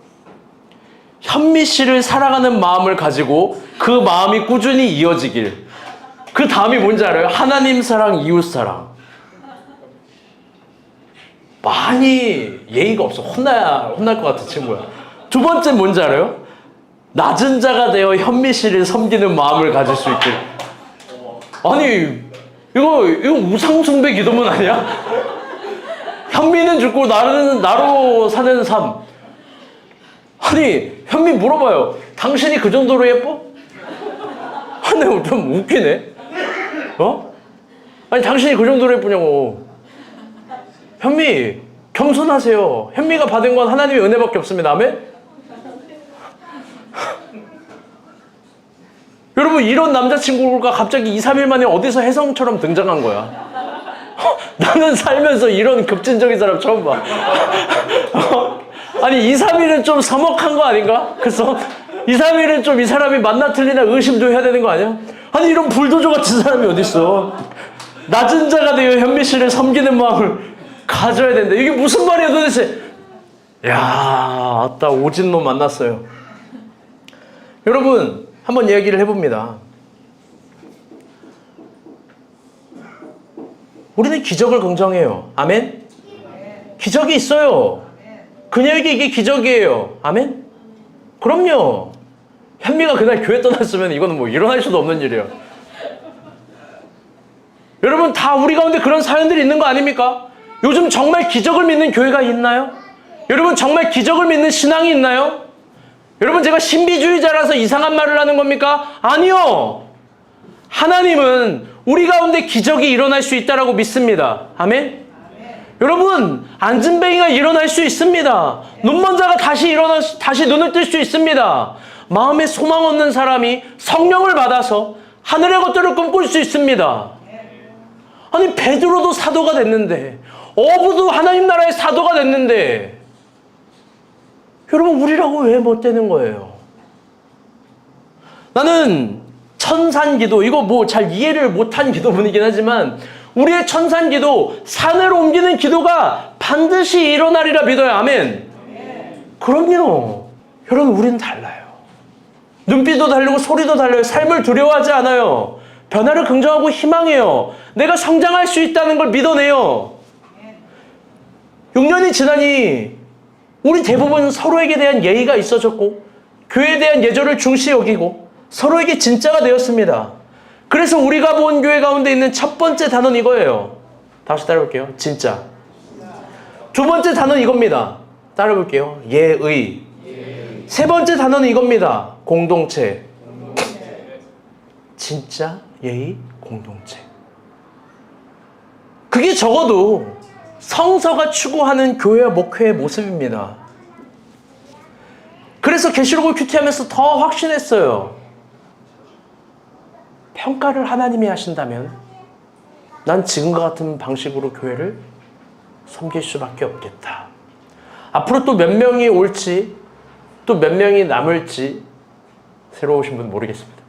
현미 씨를 사랑하는 마음을 가지고 그 마음이 꾸준히 이어지길. 그 다음이 뭔지 알아요? 하나님 사랑, 이웃 사랑. 많이 예의가 없어. 혼날 것 같은 친구야. 두 번째 뭔지 알아요? 낮은 자가 되어 현미 씨를 섬기는 마음을 가질 수 있길. 아니, 이거 우상숭배 기도문 아니야? 현미는 죽고 나로 사는 삶. 아니, 현미 물어봐요. 당신이 그 정도로 예뻐? 아니, 좀 웃기네. 아니, 당신이 그 정도로 예쁘냐고. 현미, 겸손하세요. 현미가 받은 건 하나님의 은혜밖에 없습니다. 아멘? 여러분, 이런 남자친구가 갑자기 2, 3일 만에 어디서 혜성처럼 등장한 거야. 나는 살면서 이런 급진적인 사람 처음 봐. 아니, 2, 3일은 좀 서먹한 거 아닌가? 그래서 2, 3일은 좀 이 사람이 만나 틀리나 의심도 해야 되는 거 아니야? 아니, 이런 불도저 같은 사람이 어딨어. 낮은 자가 되어 현미 씨를 섬기는 마음을 가져야 된다. 이게 무슨 말이야 도대체? 야, 아따, 오진놈 만났어요. 여러분, 한번 이야기를 해봅니다. 우리는 기적을 긍정해요. 아멘? 기적이 있어요. 그녀에게 이게 기적이에요. 아멘? 그럼요. 현미가 그날 교회 떠났으면 이거는 뭐 일어날 수도 없는 일이에요. 여러분, 다 우리 가운데 그런 사연들이 있는 거 아닙니까? 요즘 정말 기적을 믿는 교회가 있나요? 여러분, 정말 기적을 믿는 신앙이 있나요? 여러분, 제가 신비주의자라서 이상한 말을 하는 겁니까? 아니요. 하나님은 우리 가운데 기적이 일어날 수 있다라고 믿습니다. 아멘? 여러분, 안진뱅이가 일어날 수 있습니다. 눈먼 자가 다시 눈을 뜰 수 있습니다. 마음에 소망 없는 사람이 성령을 받아서 하늘의 것들을 꿈꿀 수 있습니다. 아니, 베드로도 사도가 됐는데, 어부도 하나님 나라의 사도가 됐는데, 여러분, 우리라고 왜 못 되는 거예요? 나는 천산기도, 이거 뭐 잘 이해를 못한 기도문이긴 하지만 우리의 천산기도, 산을 옮기는 기도가 반드시 일어나리라 믿어요. 아멘. 그럼요. 여러분, 우리는 달라요. 눈빛도 다르고 소리도 달라요. 삶을 두려워하지 않아요. 변화를 긍정하고 희망해요. 내가 성장할 수 있다는 걸 믿어내요. 6년이 지나니 우리 대부분 서로에게 대한 예의가 있어졌고 교회에 대한 예절을 중시 여기고 서로에게 진짜가 되었습니다. 그래서 우리가 본 교회 가운데 있는 첫 번째 단어는 이거예요. 다시 따라볼게요. 진짜. 두 번째 단어는 이겁니다. 따라볼게요. 예의. 세 번째 단어는 이겁니다. 공동체. 진짜, 예의, 공동체. 그게 적어도 성서가 추구하는 교회와 목회의 모습입니다. 그래서 계시록을 큐티하면서 더 확신했어요. 평가를 하나님이 하신다면 난 지금과 같은 방식으로 교회를 섬길 수밖에 없겠다. 앞으로 또 몇 명이 올지 또 몇 명이 남을지 새로 오신 분 모르겠습니다.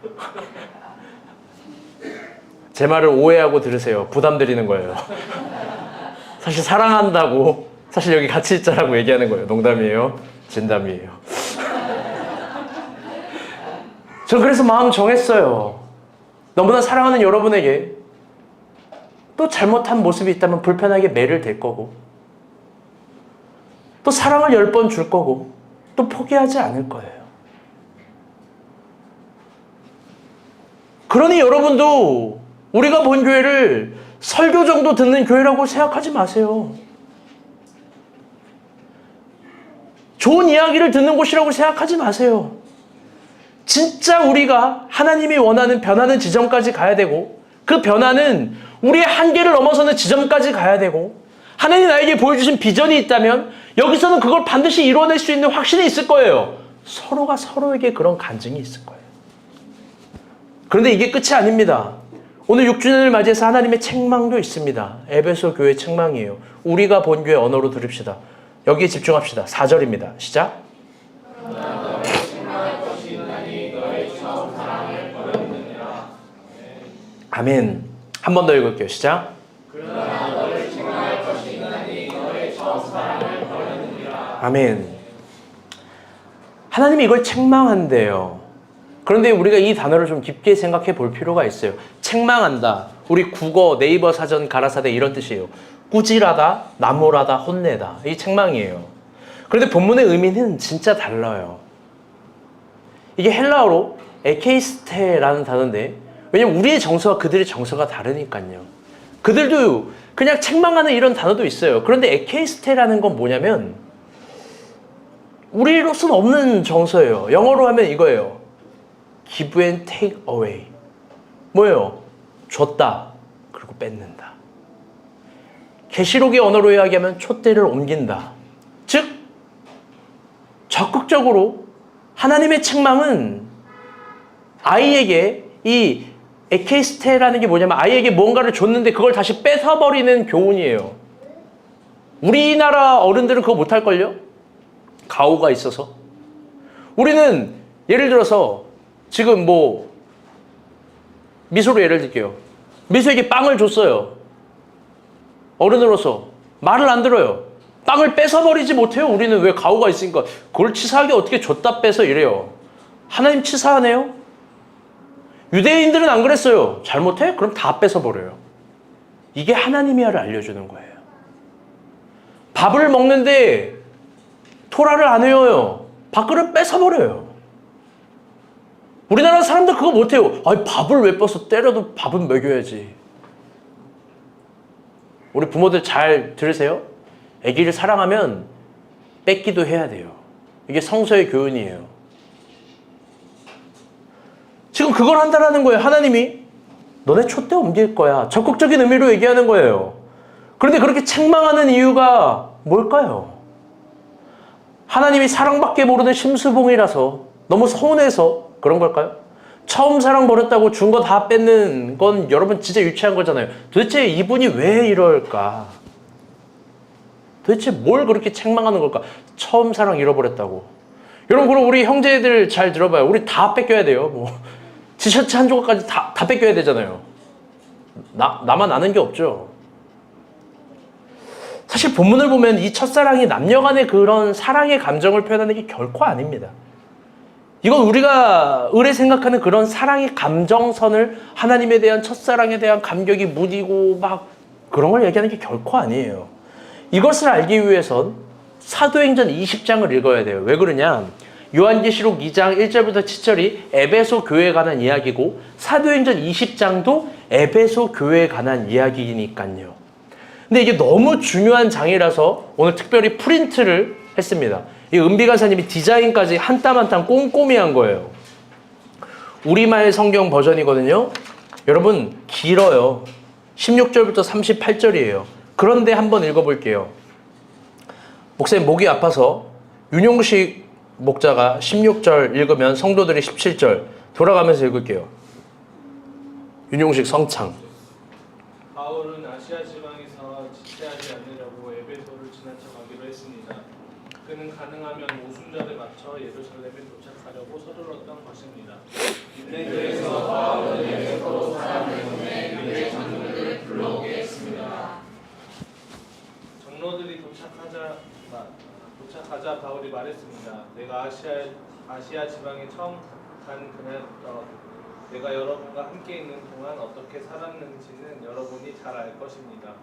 제 말을 오해하고 들으세요. 부담 드리는 거예요. 사실 사랑한다고, 사실 여기 같이 있자라고 얘기하는 거예요. 농담이에요. 진담이에요. 전 그래서 마음 정했어요. 너무나 사랑하는 여러분에게 또 잘못한 모습이 있다면 불편하게 매를 댈 거고, 또 사랑을 10번 줄 거고, 또 포기하지 않을 거예요. 그러니 여러분도 우리가 본 교회를 설교 정도 듣는 교회라고 생각하지 마세요. 좋은 이야기를 듣는 곳이라고 생각하지 마세요. 진짜 우리가 하나님이 원하는 변하는 지점까지 가야 되고, 그 변화는 우리의 한계를 넘어서는 지점까지 가야 되고, 하나님이 나에게 보여주신 비전이 있다면 여기서는 그걸 반드시 이뤄낼 수 있는 확신이 있을 거예요. 서로가 서로에게 그런 간증이 있을 거예요. 그런데 이게 끝이 아닙니다. 오늘 6주년을 맞이해서 하나님의 책망도 있습니다. 에베소 교회 책망이에요. 우리가 본 교회 언어로 들읍시다. 여기에 집중합시다. 4절입니다. 시작. 아멘. 한 번 더 읽을게요. 시작. 아멘. 하나님이 이걸 책망한대요. 그런데 우리가 이 단어를 좀 깊게 생각해 볼 필요가 있어요. 책망한다. 우리 국어 네이버 사전 가라사대 이런 뜻이에요. 꾸질하다, 나무라다, 혼내다. 이 책망이에요. 그런데 본문의 의미는 진짜 달라요. 이게 헬라어로 에케이스테라는 단어인데, 왜냐면 우리의 정서와 그들의 정서가 다르니까요. 그들도 그냥 책망하는 이런 단어도 있어요. 그런데 에케이스테라는 건 뭐냐면 우리로서는 없는 정서예요. 영어로 하면 이거예요. Give and take away. 뭐예요? 줬다. 그리고 뺏는다. 계시록의 언어로 이야기하면 촛대를 옮긴다. 즉 적극적으로 하나님의 책망은 아이에게 이 에케이스테라는 게 뭐냐면 아이에게 뭔가를 줬는데 그걸 다시 뺏어버리는 교훈이에요. 우리나라 어른들은 그거 못할걸요? 가오가 있어서. 우리는 예를 들어서 지금 뭐 미소로 예를 들게요. 미소에게 빵을 줬어요. 어른으로서 말을 안 들어요. 빵을 뺏어버리지 못해요. 우리는 왜 가오가 있으니까 그걸 치사하게 어떻게 줬다 뺏어 이래요. 하나님 치사하네요. 유대인들은 안 그랬어요. 잘못해? 그럼 다 뺏어버려요. 이게 하나님이야를 알려주는 거예요. 밥을 먹는데 토라를 안 외워요. 밥그릇 뺏어버려요. 우리나라 사람들 그거 못해요. 아니 밥을 왜 뺏어? 때려도 밥은 먹여야지. 우리 부모들 잘 들으세요? 아기를 사랑하면 뺏기도 해야 돼요. 이게 성서의 교훈이에요. 지금 그걸 한다라는 거예요. 하나님이 너네 촛대 옮길 거야. 적극적인 의미로 얘기하는 거예요. 그런데 그렇게 책망하는 이유가 뭘까요? 하나님이 사랑밖에 모르는 심수봉이라서 너무 서운해서 그런 걸까요? 처음 사랑 버렸다고 준 거 다 뺏는 건 여러분 진짜 유치한 거잖아요. 도대체 이분이 왜 이럴까? 도대체 뭘 그렇게 책망하는 걸까? 처음 사랑 잃어버렸다고. 여러분 그럼 우리 형제들 잘 들어봐요. 우리 다 뺏겨야 돼요. 뭐 티셔츠 한 조각까지 다 뺏겨야 되잖아요. 나만 아는 게 없죠. 사실 본문을 보면 이 첫사랑이 남녀 간의 그런 사랑의 감정을 표현하는 게 결코 아닙니다. 이건 우리가 의뢰 생각하는 그런 사랑의 감정선을 하나님에 대한 첫사랑에 대한 감격이 무디고 막 그런 걸 얘기하는 게 결코 아니에요. 이것을 알기 위해선 사도행전 20장을 읽어야 돼요. 왜 그러냐? 요한계시록 2장 1절부터 7절이 에베소 교회에 관한 이야기고 사도행전 20장도 에베소 교회에 관한 이야기니까요. 근데 이게 너무 중요한 장이라서 오늘 특별히 프린트를 했습니다. 이 은비간사님이 디자인까지 한 땀 한 땀 꼼꼼히 한 거예요. 우리말 성경 버전이거든요. 여러분 길어요. 16절부터 38절이에요. 그런데 한번 읽어볼게요. 목사님 목이 아파서 윤용식 목자가 16절 읽으면 성도들이 17절 돌아가면서 읽을게요. 윤용식 성창. 바울은 아시아 지방에서 지체하지 않으려고 에베소를 지나쳐 가기로 했습니다. 그는 가능하면 오순절에 맞춰 예루살렘에 도착하려고 서둘렀던 것입니다. 그래서 바울은 에베소로 사람을 보내 유대 장로들을 불러오게 했습니다. 장로들이 도착하자 바울이 말했습니다. 내가 아시아 지방에 처음 간 그날부터 내가 여러분과 함께 있는 동안 어떻게 살았는지는 여러분이 잘 알 것입니다.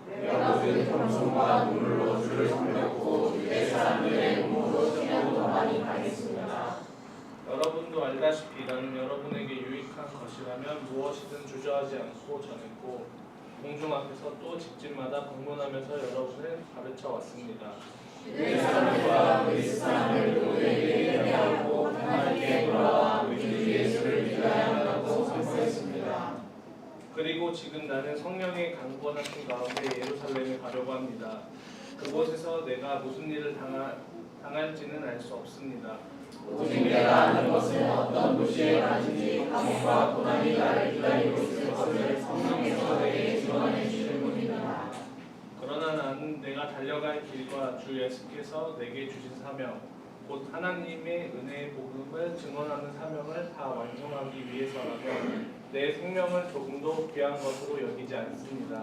내가 모든 겸손과 눈물로 주를 섬겼고 유대 사람들의 눈물로 생명도 많이 당했습니다. 여러분도 알다시피 나는 여러분에게 유익한 것이라면 무엇이든 주저하지 않고 전했고 공중 앞에서 또 집집마다 방문하면서 여러분을 가르쳐 왔습니다. 유대 사람과 그리스 사람을 모두에게 예배하고 하나님께 돌아와 우리 예수를 믿어야 한다고 선포했습니다. 그리고 지금 나는 성령의 강권하신 가운데 예루살렘에 가려고 합니다. 그곳에서 내가 무슨 일을 당할지는 알 수 없습니다. 오직 내가 아는 것은 어떤 도시에 가든지 감옥과 고난이 나를 기다리고 있을 것을 성령께서 내게 증언해 주시는 분입니다. 그러나 나는 내가 달려갈 길과 주 예수께서 내게 주신 사명, 곧 하나님의 은혜의 복음을 증언하는 사명을 다 완성하기 위해서라면 내 생명을 조금도 귀한 것으로 여기지 않습니다.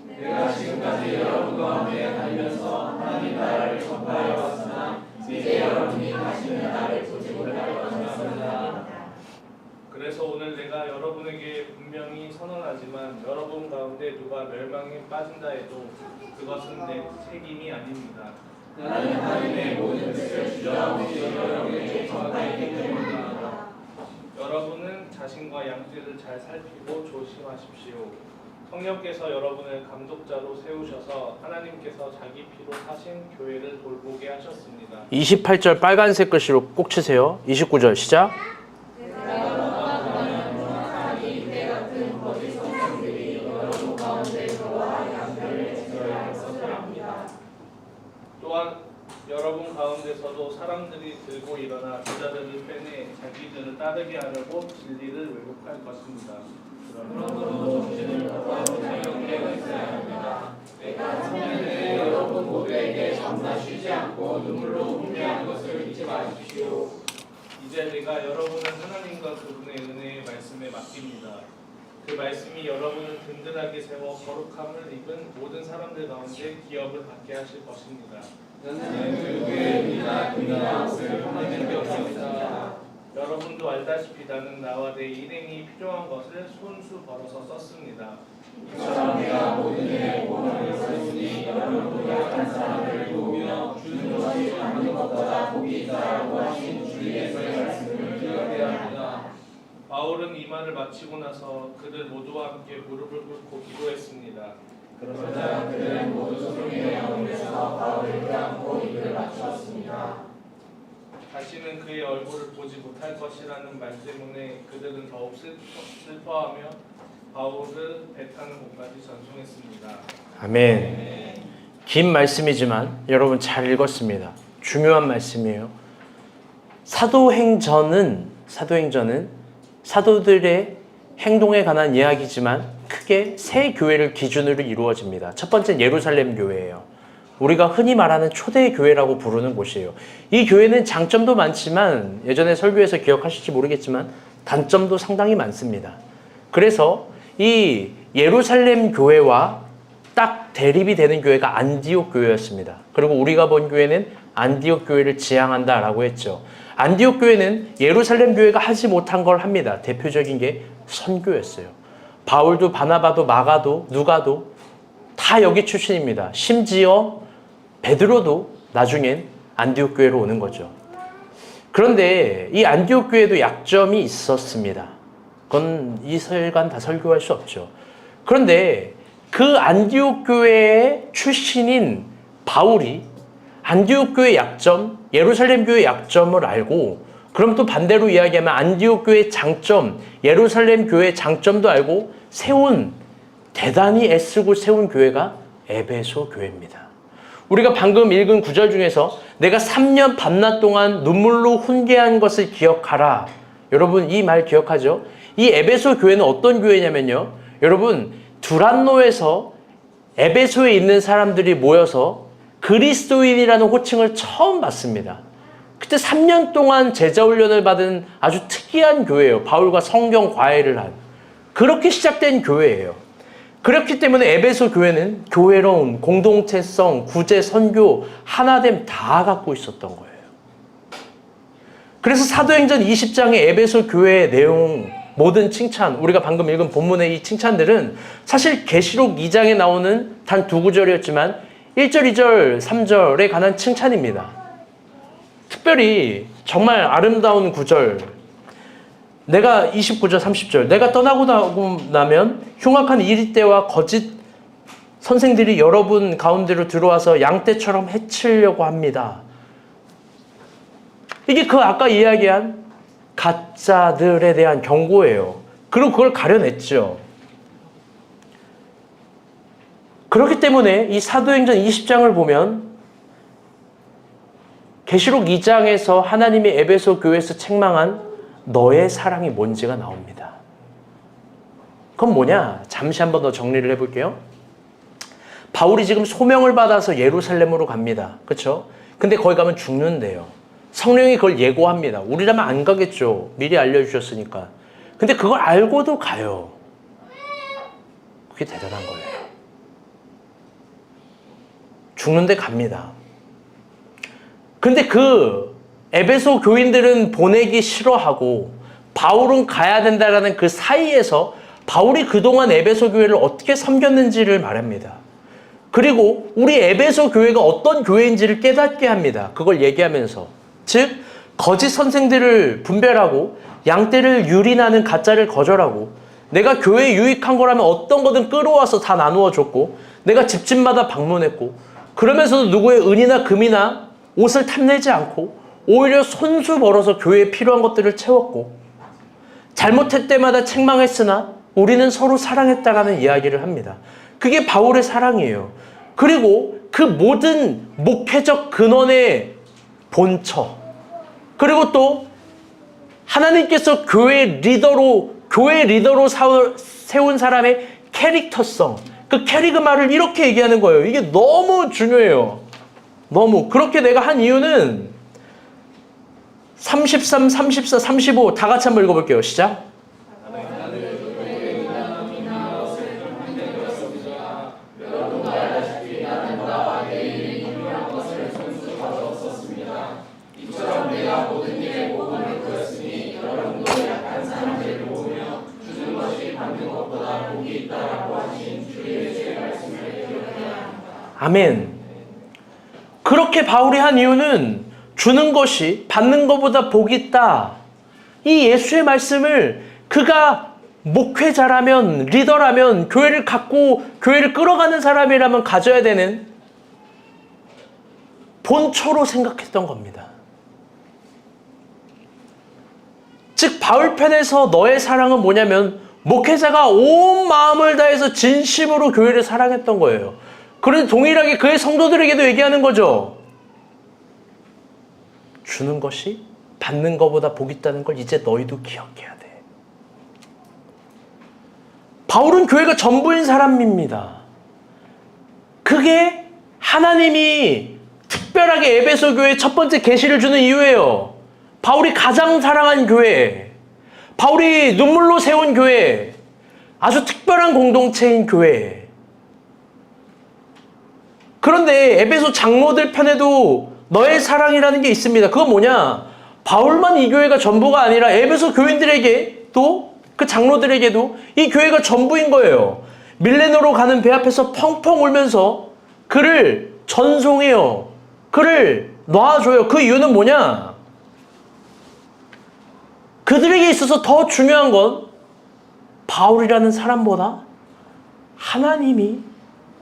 내가 지금까지 여러분과 함께 다니면서 하나님 나라를 전파해 왔으나 이제 여러분이 다시는 나를 보지 못할 것입니다. 그래서 오늘 내가 여러분에게 분명히 선언하지만 여러분 가운데 누가 멸망에 빠진다 해도 그것은 내 책임이 아닙니다. 나는 하나님의 모든 뜻을 주장하고 여러분에게 전파했기 때문입니다. 여러분은 자신과 양떼를 잘 살피고 조심하십시오. 성령께서 여러분을 감독자로 세우셔서 하나님께서 자기 피로 사신 교회를 돌보게 하셨습니다. 28절 빨간색 글씨로 꼭 치세요. 29절 시작. 또한 여러분 가운데서도 사람들이 들고 일어나 제자들을 빼내 자기들을 따르게 하려고 진리를 왜곡할 것입니다. 그러므로 정신을 갖고 자유롭게 있어야 합니다. 내가 참여에 여러분 모두에게 잠나 쉬지 않고 눈물로 훈계하는 것을 잊지 마십시오. 이제 내가 여러분을 하나님과 그분의 은혜의 말씀에 맡깁니다. 그 말씀이 여러분을 든든하게 세워 거룩함을 입은 모든 사람들 가운데 기업을 받게 하실 것입니다. 저는 그 교회입니다. 그가 옷을 하나님께 없습니다. 여러분도 알다시피 나는 나와 내 일행이 필요한 것을 손수 벌어서 썼습니다. 이처럼 내가 모든 일에 공헌을 쓰니 여러분도 약한 사람을 도우며 주는 것이 받는 것보다 복이 있다라고 하신 주의 말씀을 기억해야 합니다. 바울은 이 말을 마치고 나서 그들 모두와 함께 무릎을 꿇고 기도했습니다. 그러자 그들은 모두 소중히 영혼에서 바울을 껴안고 입을 맞추었습니다. 다시는 그의 얼굴을 보지 못할 것이라는 말 때문에 그들은 더욱 슬퍼하며 바울을 배 타는 곳까지 전송했습니다. 아멘. 긴 말씀이지만 여러분 잘 읽었습니다. 중요한 말씀이에요. 사도행전은 사도들의 행동에 관한 이야기지만 크게 세 교회를 기준으로 이루어집니다. 첫 번째는 예루살렘 교회예요. 우리가 흔히 말하는 초대 교회라고 부르는 곳이에요. 이 교회는 장점도 많지만 예전에 설교에서 기억하실지 모르겠지만 단점도 상당히 많습니다. 그래서 이 예루살렘 교회와 딱 대립이 되는 교회가 안디옥 교회였습니다. 그리고 우리가 본 교회는 안디옥 교회를 지향한다라고 했죠. 안디옥 교회는 예루살렘 교회가 하지 못한 걸 합니다. 대표적인 게 선교였어요. 바울도 바나바도 마가도 누가도 다 여기 출신입니다. 심지어 베드로도 나중엔 안디옥 교회로 오는 거죠. 그런데 이 안디옥 교회도 약점이 있었습니다. 그건 이 시간 다 설교할 수 없죠. 그런데 그 안디옥 교회의 출신인 바울이 안디옥 교회의 약점, 예루살렘 교회의 약점을 알고 그럼 또 반대로 이야기하면 안디옥 교회의 장점, 예루살렘 교회의 장점도 알고 대단히 애쓰고 세운 교회가 에베소 교회입니다. 우리가 방금 읽은 구절 중에서 내가 3년 밤낮 동안 눈물로 훈계한 것을 기억하라. 여러분 이 말 기억하죠? 이 에베소 교회는 어떤 교회냐면요. 여러분 두란노에서 에베소에 있는 사람들이 모여서 그 그리스도인이라는 호칭을 처음 받습니다. 그때 3년 동안 제자 훈련을 받은 아주 특이한 교회예요. 바울과 성경 과외를 한. 그렇게 시작된 교회예요. 그렇기 때문에 에베소 교회는 교회로운 공동체성, 구제, 선교, 하나됨 다 갖고 있었던 거예요. 그래서 사도행전 20장의 에베소 교회의 내용, 모든 칭찬, 우리가 방금 읽은 본문의 이 칭찬들은 사실 계시록 2장에 나오는 단 2구절이었지만 1절, 2절, 3절에 관한 칭찬입니다. 특별히 정말 아름다운 구절, 내가 29절, 30절, 내가 떠나고 나면 흉악한 이리떼와 거짓 선생들이 여러분 가운데로 들어와서 양떼처럼 해치려고 합니다. 이게 그 아까 이야기한 가짜들에 대한 경고예요. 그리고 그걸 가려냈죠. 그렇기 때문에 이 사도행전 20장을 보면 계시록 2장에서 하나님이 에베소 교회에서 책망한 너의 사랑이 뭔지가 나옵니다. 그건 뭐냐? 잠시 한 번 더 정리를 해볼게요. 바울이 지금 소명을 받아서 예루살렘으로 갑니다. 그렇죠? 근데 거기 가면 죽는데요. 성령이 그걸 예고합니다. 우리라면 안 가겠죠. 미리 알려주셨으니까. 근데 그걸 알고도 가요. 그게 대단한 거예요. 죽는데 갑니다. 근데 그 에베소 교인들은 보내기 싫어하고 바울은 가야 된다라는 그 사이에서 바울이 그동안 에베소 교회를 어떻게 섬겼는지를 말합니다. 그리고 우리 에베소 교회가 어떤 교회인지를 깨닫게 합니다. 그걸 얘기하면서. 즉, 거짓 선생들을 분별하고 양떼를 유린하는 가짜를 거절하고 내가 교회에 유익한 거라면 어떤 거든 끌어와서 다 나누어 줬고 내가 집집마다 방문했고 그러면서도 누구의 은이나 금이나 옷을 탐내지 않고 오히려 손수 벌어서 교회에 필요한 것들을 채웠고 잘못할 때마다 책망했으나 우리는 서로 사랑했다라는 이야기를 합니다. 그게 바울의 사랑이에요. 그리고 그 모든 목회적 근원의 본처, 그리고 또 하나님께서 교회 리더로 세운 사람의 캐릭터성, 그 캐리그마를 이렇게 얘기하는 거예요. 이게 너무 중요해요. 너무. 그렇게 내가 한 이유는 33, 34, 35 다 같이 한번 읽어볼게요. 시작. 아멘. 그렇게 바울이 한 이유는 주는 것이 받는 것보다 복이 있다. 이 예수의 말씀을 그가 목회자라면, 리더라면, 교회를 끌어가는 사람이라면 가져야 되는 본초로 생각했던 겁니다. 즉 바울 편에서 너의 사랑은 뭐냐면 목회자가 온 마음을 다해서 진심으로 교회를 사랑했던 거예요. 그런데 동일하게 그의 성도들에게도 얘기하는 거죠. 주는 것이 받는 것보다 복이 있다는 걸 이제 너희도 기억해야 돼. 바울은 교회가 전부인 사람입니다. 그게 하나님이 특별하게 에베소 교회에 첫 번째 계시를 주는 이유예요. 바울이 가장 사랑한 교회, 바울이 눈물로 세운 교회, 아주 특별한 공동체인 교회. 그런데 에베소 장로들 편에도 너의 사랑이라는 게 있습니다. 그건 뭐냐? 바울만 이 교회가 전부가 아니라 에베소 교인들에게도, 그 장로들에게도 이 교회가 전부인 거예요. 밀레노로 가는 배 앞에서 펑펑 울면서 그를 전송해요. 그를 놔줘요. 그 이유는 뭐냐? 그들에게 있어서 더 중요한 건 바울이라는 사람보다 하나님이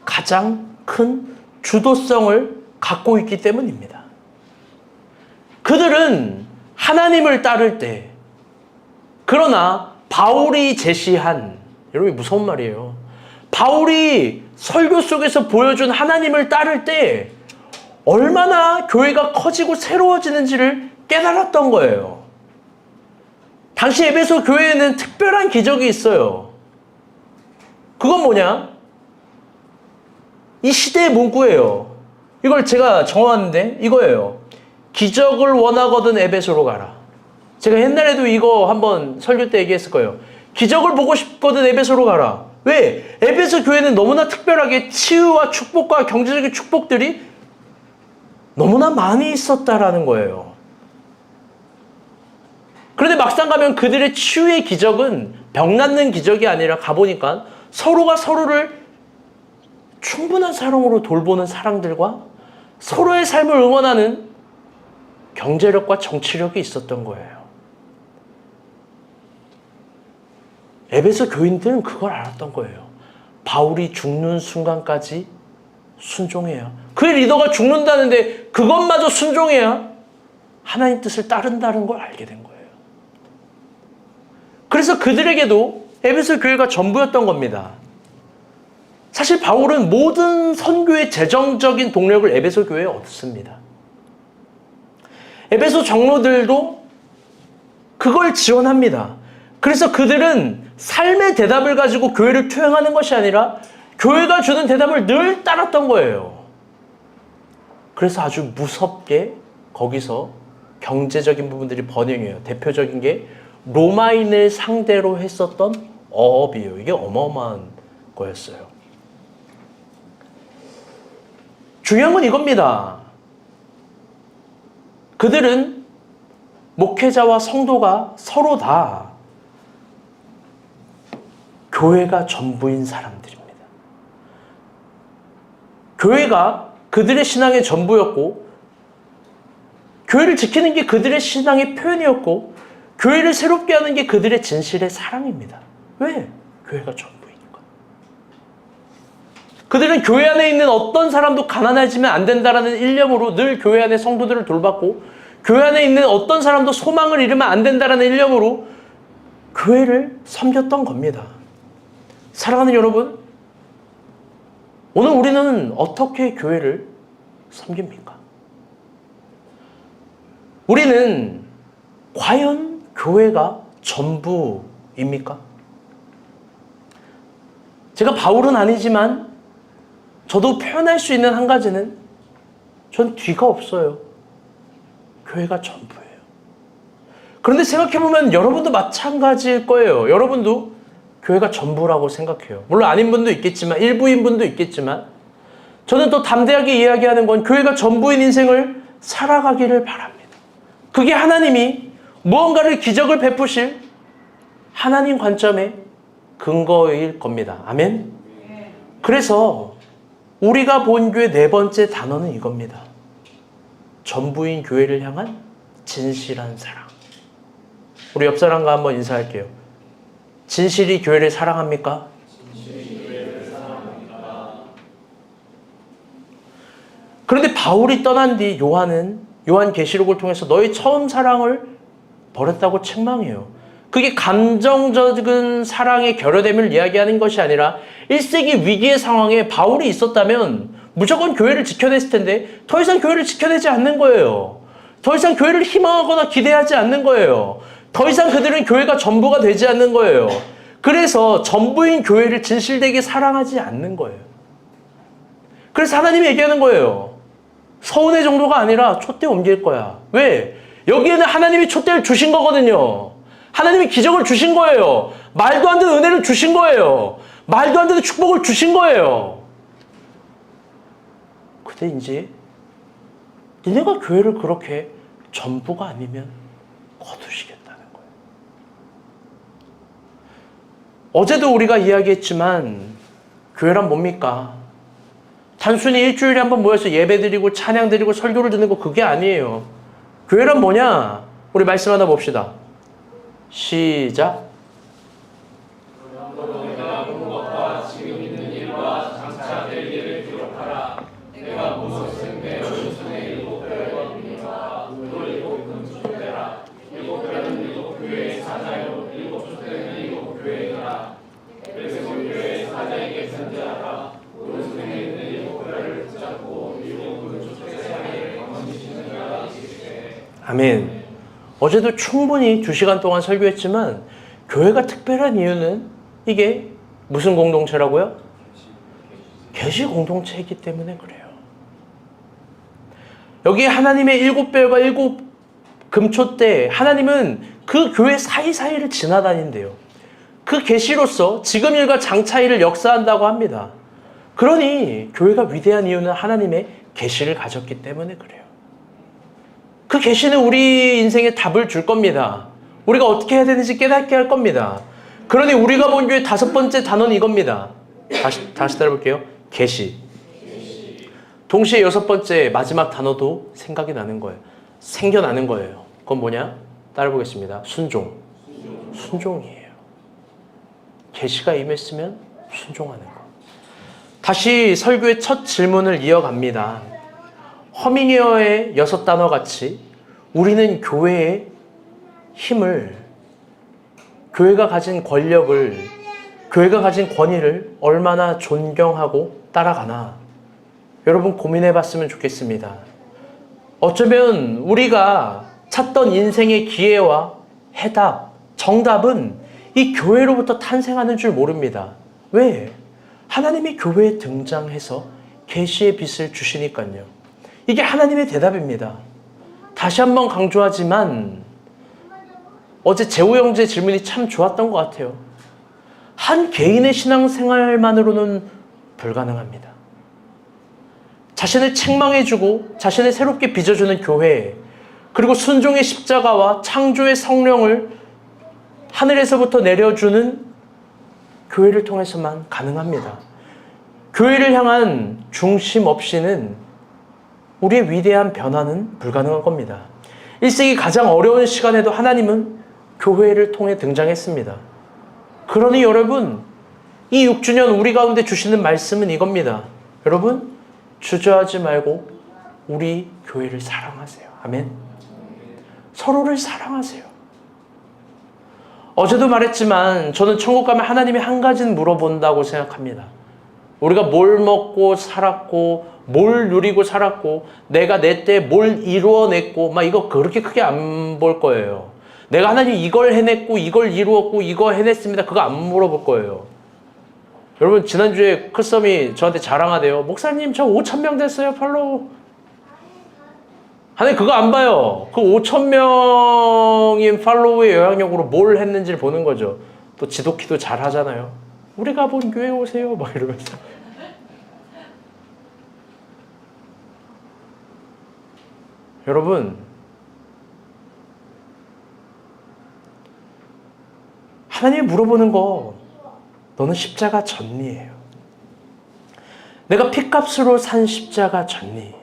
가장 큰 주도성을 갖고 있기 때문입니다. 그들은 하나님을 따를 때, 그러나 바울이 제시한, 여러분 무서운 말이에요. 바울이 설교 속에서 보여준 하나님을 따를 때 얼마나 교회가 커지고 새로워지는지를 깨달았던 거예요. 당시 에베소 교회에는 특별한 기적이 있어요. 그건 뭐냐? 이 시대의 문구예요. 이걸 제가 정하는데 이거예요. 기적을 원하거든 에베소로 가라. 제가 옛날에도 이거 한번 설교 때 얘기했을 거예요. 기적을 보고 싶거든 에베소로 가라. 왜? 에베소 교회는 너무나 특별하게 치유와 축복과 경제적인 축복들이 너무나 많이 있었다라는 거예요. 그런데 막상 가면 그들의 치유의 기적은 병 낫는 기적이 아니라 가보니까 서로가 서로를 충분한 사랑으로 돌보는 사람들과 서로의 삶을 응원하는 경제력과 정치력이 있었던 거예요. 에베소 교인들은 그걸 알았던 거예요. 바울이 죽는 순간까지 순종해야, 그의 리더가 죽는다는데 그것마저 순종해야 하나님 뜻을 따른다는 걸 알게 된 거예요. 그래서 그들에게도 에베소 교회가 전부였던 겁니다. 사실 바울은 모든 선교의 재정적인 동력을 에베소 교회에 얻습니다. 에베소 장로들도 그걸 지원합니다. 그래서 그들은 삶의 대답을 가지고 교회를 투영하는 것이 아니라 교회가 주는 대답을 늘 따랐던 거예요. 그래서 아주 무섭게 거기서 경제적인 부분들이 번영해요. 대표적인 게 로마인을 상대로 했었던 어업이에요. 이게 어마어마한 거였어요. 중요한 건 이겁니다. 그들은 목회자와 성도가 서로 다 교회가 전부인 사람들입니다. 교회가 그들의 신앙의 전부였고, 교회를 지키는 게 그들의 신앙의 표현이었고, 교회를 새롭게 하는 게 그들의 진실의 사랑입니다. 왜? 교회가 전부이니까. 그들은 교회 안에 있는 어떤 사람도 가난해지면 안 된다라는 일념으로 늘 교회 안에 성도들을 돌봤고, 교회 안에 있는 어떤 사람도 소망을 잃으면 안 된다라는 일념으로 교회를 섬겼던 겁니다. 사랑하는 여러분, 오늘 우리는 어떻게 교회를 섬깁니까? 우리는 과연 교회가 전부입니까? 제가 바울은 아니지만 저도 표현할 수 있는 한 가지는 전 뒤가 없어요. 교회가 전부예요. 그런데 생각해보면 여러분도 마찬가지일 거예요. 여러분도 교회가 전부라고 생각해요. 물론 아닌 분도 있겠지만, 일부인 분도 있겠지만, 저는 또 담대하게 이야기하는 건 교회가 전부인 인생을 살아가기를 바랍니다. 그게 하나님이 무언가를 기적을 베푸실 하나님 관점의 근거일 겁니다. 아멘? 그래서 우리가 본 교회 네 번째 단어는 이겁니다. 전부인 교회를 향한 진실한 사랑. 우리 옆 사람과 한번 인사할게요. 진실이 교회를 사랑합니까? 진실이 교회를 사랑합니다. 그런데 바울이 떠난 뒤 요한계시록을 통해서 너의 처음 사랑을 버렸다고 책망해요. 그게 감정적인 사랑의 결여됨을 이야기하는 것이 아니라 1세기 위기의 상황에 바울이 있었다면 무조건 교회를 지켜냈을 텐데 더 이상 교회를 지켜내지 않는 거예요. 더 이상 교회를 희망하거나 기대하지 않는 거예요. 더 이상 그들은 교회가 전부가 되지 않는 거예요. 그래서 전부인 교회를 진실되게 사랑하지 않는 거예요. 그래서 하나님이 얘기하는 거예요. 서운의 정도가 아니라 촛대 옮길 거야. 왜? 여기에는 하나님이 촛대를 주신 거거든요. 하나님이 기적을 주신 거예요. 말도 안 되는 은혜를 주신 거예요. 말도 안 되는 축복을 주신 거예요. 근데 이제 니네가 교회를 그렇게 전부가 아니면 거두시겠다는 거예요. 어제도 우리가 이야기했지만 교회란 뭡니까? 단순히 일주일에 한번 모여서 예배드리고 찬양드리고 설교를 듣는 거 그게 아니에요. 교회란 뭐냐? 우리 말씀 하나 봅시다. 시작. 아멘. 어제도 충분히 2시간 동안 설교했지만 교회가 특별한 이유는 이게 무슨 공동체라고요? 계시 공동체이기 때문에 그래요. 여기에 하나님의 7별과 7금초 때 하나님은 그 교회 사이사이를 지나다닌대요. 그 계시로서 지금 일과 장차일을 역사한다고 합니다. 그러니 교회가 위대한 이유는 하나님의 계시를 가졌기 때문에 그래요. 그 계시는 우리 인생에 답을 줄 겁니다. 우리가 어떻게 해야 되는지 깨닫게 할 겁니다. 그러니 우리가 본 교회 5번째 단어는 이겁니다. 다시 따라볼게요. 계시. 동시에 6번째 마지막 단어도 생각이 나는 거예요. 생겨나는 거예요. 그건 뭐냐? 따라보겠습니다. 순종. 순종이에요. 계시가 임했으면 순종하는 거. 다시 설교의 첫 질문을 이어갑니다. 허밍웨어의 6단어 같이 우리는 교회의 힘을, 교회가 가진 권력을, 교회가 가진 권위를 얼마나 존경하고 따라가나 여러분 고민해 봤으면 좋겠습니다. 어쩌면 우리가 찾던 인생의 기회와 해답, 정답은 이 교회로부터 탄생하는 줄 모릅니다. 왜? 하나님이 교회에 등장해서 계시의 빛을 주시니까요. 이게 하나님의 대답입니다. 다시 한번 강조하지만 어제 재호 형제 질문이 참 좋았던 것 같아요. 한 개인의 신앙생활만으로는 불가능합니다. 자신을 책망해주고 자신을 새롭게 빚어주는 교회, 그리고 순종의 십자가와 창조의 성령을 하늘에서부터 내려주는 교회를 통해서만 가능합니다. 교회를 향한 중심 없이는 우리의 위대한 변화는 불가능한 겁니다. 1세기 가장 어려운 시간에도 하나님은 교회를 통해 등장했습니다. 그러니 여러분, 이 6주년 우리 가운데 주시는 말씀은 이겁니다. 여러분, 주저하지 말고 우리 교회를 사랑하세요. 아멘. 서로를 사랑하세요. 어제도 말했지만 저는 천국 가면 하나님이 한 가지는 물어본다고 생각합니다. 우리가 뭘 먹고 살았고 뭘 누리고 살았고 내가 내 때 뭘 이루어냈고 막 이거 그렇게 크게 안 볼 거예요. 내가 하나님 이걸 해냈고 이걸 이루었고 이거 해냈습니다. 그거 안 물어볼 거예요. 여러분 지난주에 클썸이 저한테 자랑하대요. 목사님 저 5,000명 됐어요 팔로우. 하나님 그거 안 봐요. 그 5,000명인 팔로우의 영향력으로 뭘 했는지를 보는 거죠. 또 지도키도 잘 하잖아요. 우리가 본 교회 오세요 막 이러면서. 여러분 하나님이 물어보는 거 너는 십자가 졌니예요. 내가 핏값으로 산 십자가 졌니?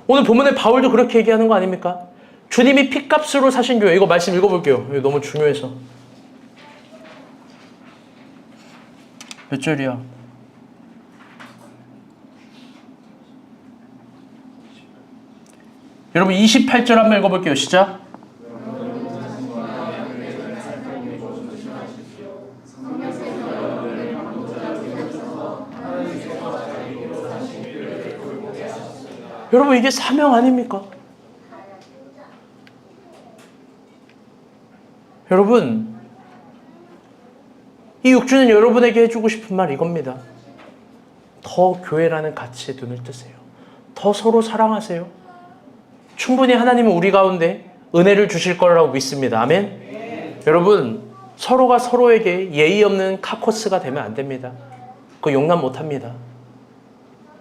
오늘 본문에 바울도 그렇게 얘기하는 거 아닙니까? 주님이 핏값으로 사신 교회. 이거 말씀 읽어볼게요. 이거 너무 중요해서. 몇 절이야? 여러분 28절 한번 읽어볼게요. 시작. 여러분 이게 사명 아닙니까? 여러분 이 6주는 여러분에게 해주고 싶은 말 이겁니다. 더 교회라는 가치에 눈을 뜨세요. 더 서로 사랑하세요. 충분히 하나님은 우리 가운데 은혜를 주실 거라고 믿습니다. 아멘? 여러분 서로가 서로에게 예의 없는 카코스가 되면 안 됩니다. 그거 용납 못합니다.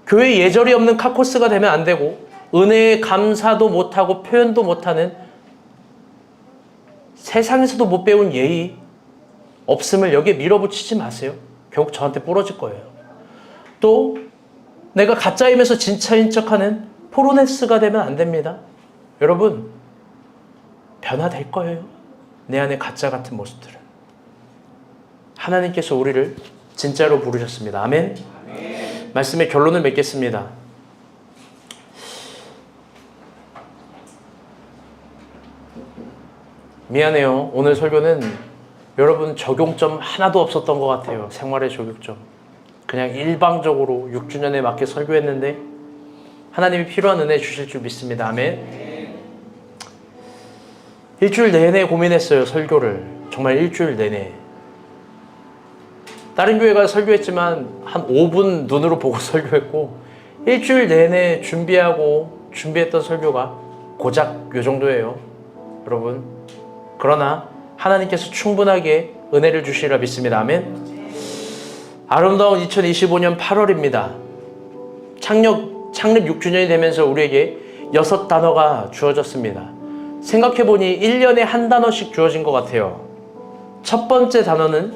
교회 예절이 없는 카코스가 되면 안 되고 은혜에 감사도 못하고 표현도 못하는 세상에서도 못 배운 예의 없음을 여기에 밀어붙이지 마세요. 결국 저한테 부러질 거예요. 또 내가 가짜임에서 진짜인 척하는 포로네스가 되면 안 됩니다. 여러분 변화될 거예요. 내 안에 가짜 같은 모습들은. 하나님께서 우리를 진짜로 부르셨습니다. 아멘. 말씀의 결론을 맺겠습니다. 미안해요. 오늘 설교는 여러분 적용점 하나도 없었던 것 같아요. 생활의 적용점. 그냥 일방적으로 6주년에 맞게 설교했는데 하나님이 필요한 은혜 주실 줄 믿습니다. 아멘. 일주일 내내 고민했어요. 설교를. 정말 일주일 내내. 다른 교회 가서 설교했지만 한 5분 눈으로 보고 설교했고 일주일 내내 준비하고 준비했던 설교가 고작 요 정도예요, 여러분. 그러나 하나님께서 충분하게 은혜를 주시리라 믿습니다. 아멘. 아름다운 2025년 8월입니다. 창립 6주년이 되면서 우리에게 6단어가 주어졌습니다. 생각해보니 1년에 한 단어씩 주어진 것 같아요. 첫 번째 단어는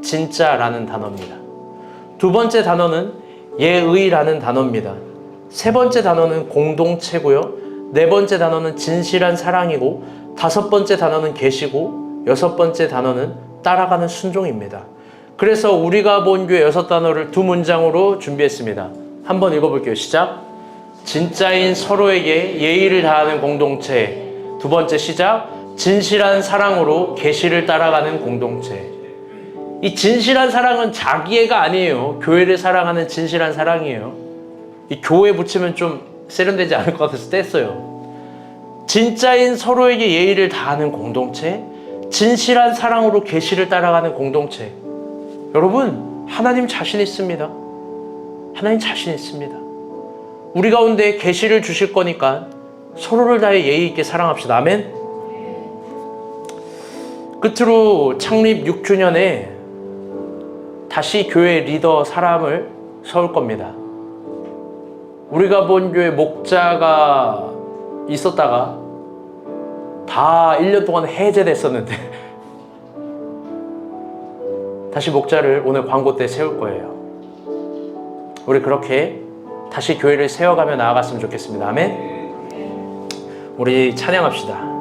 진짜라는 단어입니다. 두 번째 단어는 예의라는 단어입니다. 세 번째 단어는 공동체고요. 네 번째 단어는 진실한 사랑이고, 다섯 번째 단어는 계시고, 여섯 번째 단어는 따라가는 순종입니다. 그래서 우리가 본 교회 6단어를 두 문장으로 준비했습니다. 한번 읽어볼게요. 시작. 진짜인 서로에게 예의를 다하는 공동체. 두 번째 시작. 진실한 사랑으로 계시를 따라가는 공동체. 이 진실한 사랑은 자기애가 아니에요. 교회를 사랑하는 진실한 사랑이에요. 이 교회 붙이면 좀 세련되지 않을 것 같아서 뗐어요. 진짜인 서로에게 예의를 다하는 공동체, 진실한 사랑으로 계시를 따라가는 공동체. 여러분, 하나님 자신 있습니다. 하나님 자신 있습니다. 우리 가운데 계시를 주실 거니까 서로를 다해 예의 있게 사랑합시다. 아멘. 끝으로 창립 6주년에 다시 교회 리더 사람을 세울 겁니다. 우리가 본 교회 목자가 있었다가 다 1년 동안 해제됐었는데 다시 목자를 오늘 광고 때 세울 거예요. 우리 그렇게 다시 교회를 세워가며 나아갔으면 좋겠습니다. 아멘. 우리 찬양합시다.